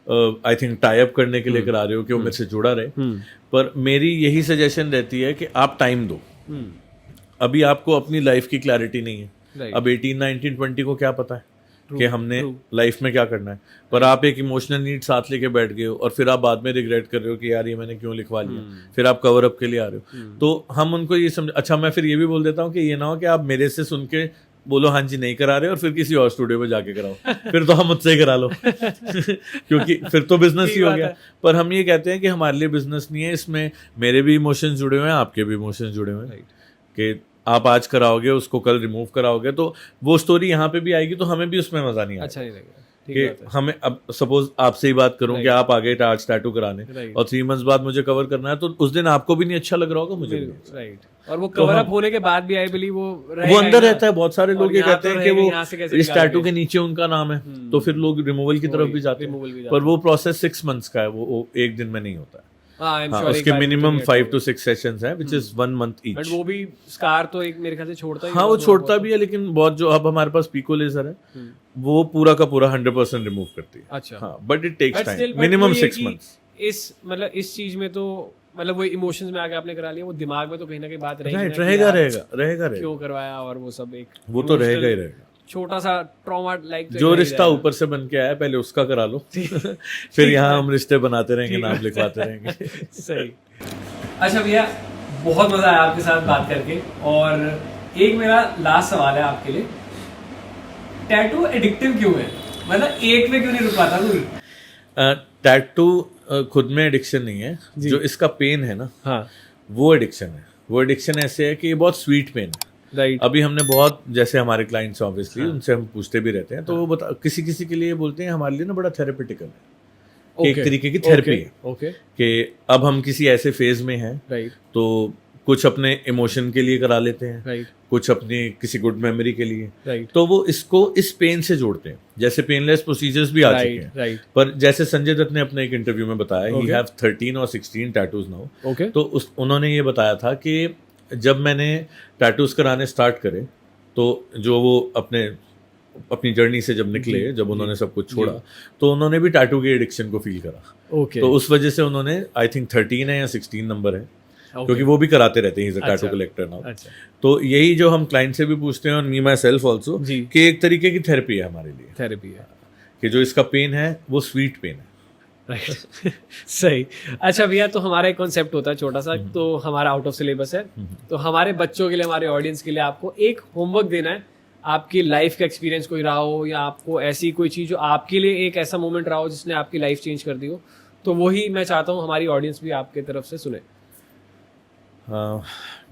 आई थिंक टाई अप करने के लिए करा रहे हो कि वो मेरे से जुड़ा रहे। पर मेरी यही सजेशन रहती है कि आप टाइम दो। अभी आपको अपनी लाइफ की क्लैरिटी नहीं है। अब 18, 19, 20 को क्या पता है कि हमने लाइफ में क्या करना है, पर आप एक इमोशनल नीड साथ लेके बैठ गए हो और फिर आप बाद में रिग्रेट कर रहे हो कि यार ये मैंने क्यों लिखवा लिया, फिर आप कवर अप के लिए आ रहे हो। तो हम उनको ये समझ, अच्छा मैं फिर ये भी बोल देता हूँ कि ये ना हो कि आप मेरे से सुन के बोलो हाँ जी नहीं करा रहे और फिर किसी और स्टूडियो में जाके कराओ, फिर तो हम मुझसे ही करा लो क्योंकि फिर तो बिजनेस ही हो गया। पर हम ये कहते हैं कि हमारे लिए बिजनेस नहीं है, इसमें मेरे भी इमोशंस जुड़े हुए हैं, आपके भी इमोशंस जुड़े हुए हैं कि आप आज कराओगे उसको कल रिमूव कराओगे तो वो स्टोरी यहाँ पे भी आएगी तो हमें भी उसमें मजा नहीं आएगा। अच्छा नहीं लगेगा कि हमें अब सपोज आपसे ही बात करूं कि आप आ गए आर्ट टैटू कराने और 3 months बाद मुझे कवर करना है, तो उस दिन आपको भी नहीं अच्छा लग रहा होगा, मुझे भी। और वो कवर अप होने के बाद भी आई बिलीव वो अंदर रहता है। बहुत सारे लोग ये कहते हैं कि वो इस टैटू के नीचे उनका नाम है, तो फिर लोग रिमूवल की तरफ भी जाते हैं, पर वो प्रोसेस 6 months का है, वो एक दिन में नहीं होता है। उसके मिनिमम 5 to 6 सेशंस हैं which is 1 month each। But वो भी स्कार तो एक मेरे ख्याल से छोड़ता ही। हाँ वो छोड़ता भी है, लेकिन बहुत जो अब हमारे पास पिको लेजर है वो पूरा का पूरा 100% रिमूव करती है। अच्छा हाँ, but it takes time, minimum 6 months। इस मतलब इस चीज में तो मतलब वो इमोशंस में आके आपने करा लिया, वो दिमाग में तो कहीं ना कहीं बात रहेगा क्यों करवाया, और वो सब एक वो तो रहेगा ही रहेगा। छोटा सा ट्रॉमा लाइक जो रिश्ता ऊपर से बन के आया पहले उसका करा लो फिर यहाँ हम रिश्ते बनाते रहेंगे, नाम लिखवाते रहेंगे। सही। अच्छा भैया, बहुत मजा आया आपके साथ बात करके, और एक मेरा लास्ट सवाल है आपके लिए, टैटू एडिक्टिव क्यों है? मतलब एक में क्यों नहीं रुक पाता कोई? टैटू खुद में एडिक्शन नहीं है, जो इसका पेन है ना, हाँ, वो एडिक्शन है। वो एडिक्शन ऐसे है कि ये बहुत स्वीट पेन है। राइट। अभी हमने बहुत, जैसे हमारे क्लाइंट्स ऑब्वियसली उनसे हम पूछते भी रहते हैं, तो वो बता, किसी किसी के लिए बोलते हैं हमारे लिए ना बड़ा थेरेपेटिकल है, एक तरीके की थेरेपी है। ओके। कि अब हम किसी ऐसे फेज में हैं, राइट। तो कुछ अपने इमोशन के लिए करा लेते हैं, राइट। कुछ अपनी किसी गुड मेमोरी के लिए, राइट। तो वो इसको इस पेन से जोड़ते हैं। जैसे पेनलेस प्रोसीजर्स भी आ चुके हैं, राइट। पर जैसे संजय दत्त ने अपने एक इंटरव्यू में बताया, ही हैव 13 और 16 टैटूज नाउ। ओके। तो उन्होंने ये बताया था कि जब मैंने टैटूज कराने स्टार्ट करे, तो जो वो अपनी जर्नी से जब निकले, जब उन्होंने सब कुछ छोड़ा, तो उन्होंने भी टैटू के एडिक्शन को फील करा। ओके। तो उस वजह से उन्होंने, आई थिंक 13 है या 16 नंबर है, क्योंकि वो भी कराते रहते हैं, टैटू कलेक्टर नाउ। तो यही जो हम क्लाइंट से भी पूछते हैं, और मी माई सेल्फ ऑल्सो, कि एक तरीके की थेरेपी है हमारे लिए, थेरेपी है कि जो इसका पेन है वो स्वीट पेन है। राइट। सही। अच्छा भैया, तो हमारा एक कॉन्सेप्ट होता है छोटा सा, तो हमारा आउट ऑफ सिलेबस है, तो हमारे बच्चों के लिए, हमारे ऑडियंस के लिए आपको एक होमवर्क देना है। आपकी लाइफ का एक्सपीरियंस कोई रहा हो, या आपको ऐसी कोई चीज़ जो आपके लिए एक ऐसा मोमेंट रहा हो जिसने आपकी लाइफ चेंज कर दी हो, तो वही मैं चाहता हूँ हमारी ऑडियंस भी आपके तरफ से सुने।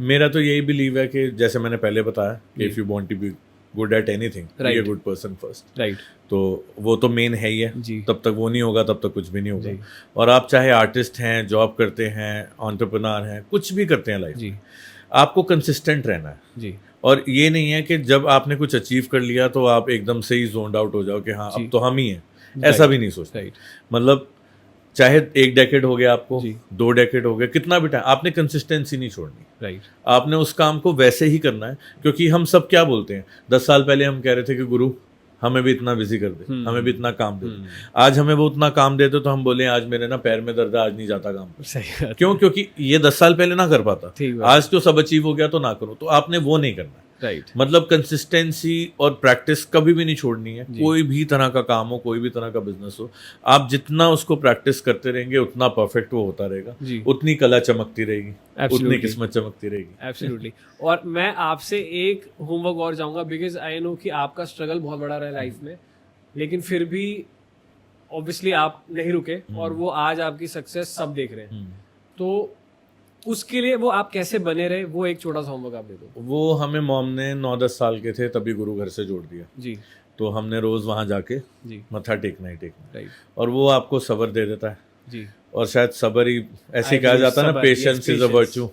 मेरा तो यही बिलीव है कि जैसे मैंने पहले बताया, if you want to be good at anything, be a good person first. Right. तो वो तो मेन है ही है, तब तक वो नहीं होगा तब तक कुछ भी नहीं होगा। और आप चाहे आर्टिस्ट हैं, जॉब करते हैं, एंटरप्रेन्योर हैं, कुछ भी करते हैं लाइफ में, आपको कंसिस्टेंट रहना है जी। और ये नहीं है कि जब आपने कुछ अचीव कर लिया तो आप एकदम से ही जोन्ड आउट हो जाओ कि हाँ अब तो हम ही हैं, ऐसा भी नहीं सोचना। मतलब चाहे 1 डेकेड हो गया आपको, 2 डेकेड हो गया, कितना भी टाइम, आपने कंसिस्टेंसी नहीं छोड़नी। राइट। आपने उस काम को वैसे ही करना है, क्योंकि हम सब क्या बोलते हैं, 10 साल पहले हम कह रहे थे कि गुरु हमें भी इतना बिजी कर दे, हमें भी इतना काम दे। आज हमें वो उतना काम देते तो हम बोले आज मेरे ना पैर में दर्द है, आज नहीं जाता काम पर। सही। क्यों? क्योंकि ये 10 साल पहले ना कर पाता, आज तो सब अचीव हो गया तो ना करो। तो आपने वो नहीं करना। राइट। मतलब कंसिस्टेंसी और प्रैक्टिस कभी भी नहीं छोड़नी है। कोई भी तरह का काम हो, कोई भी तरह का बिजनेस हो, आप जितना उसको प्रैक्टिस करते रहेंगे उतना परफेक्ट वो होता रहेगा, उतनी कला चमकती रहेगी, उतनी किस्मत चमकती रहेगी। एब्सोल्युटली। और मैं आपसे एक होमवर्क और चाहूंगा, बिकॉज आई नो कि आपका स्ट्रगल बहुत बड़ा रहा है लाइफ में, लेकिन फिर भी ऑब्वियसली आप नहीं रुके, और वो आज आपकी सक्सेस सब देख रहे हैं। तो उसके लिए वो आप कैसे बने रहे, वो एक छोटा सा होमवर्क आप दे दो। वो हमें मॉम ने 9-10 साल के थे तभी गुरु घर से जोड़ दिया जी। तो हमने रोज वहां जाके जी मत्था टेकना ही टेकना। राइट। और वो आपको सब्र दे देता है जी। और शायद सब्र ही, ऐसे कहा जाता है ना, पेशेंस इज अ वर्च्यू।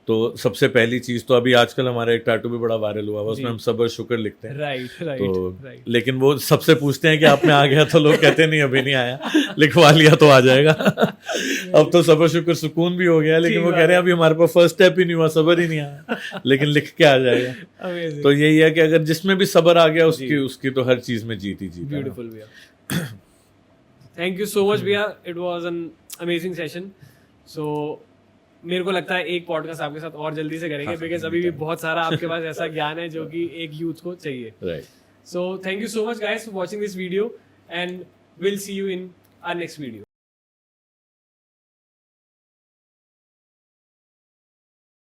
तो सबसे पहली चीज तो अभी आजकल हमारा एक टैटू भी बड़ा वायरल हुआ, उसमें हम सब्र शुक्र लिखते हैं। राइट। तो लेकिन वो सबसे पूछते हैं कि आप में आ गया, तो लोग कहते नहीं अभी नहीं आया, लिखवा लिया तो आ जाएगा। अब तो सब्र शुक्र सुकून भी हो गया, लेकिन वो कह रहे हैं अभी हमारे पास फर्स्ट स्टेप ही नहीं हुआ, सब्र ही नहीं आया, लेकिन लिख के आ जाएगा। तो यही है कि अगर जिसमें भी सब्र आ गया उसकी तो हर चीज में जीत ही जीत। ब्यूटीफुल भैया, थैंक यू सो मच भैया, it was an amazing session. So मेरे को लगता है एक पॉडकास्ट आपके साथ और जल्दी से करेंगे, बिकॉज अभी भी बहुत सारा आपके पास ऐसा ज्ञान है जो कि एक यूथ को चाहिए। Right. So thank you so much guys for watching this video, and will see you in our next video.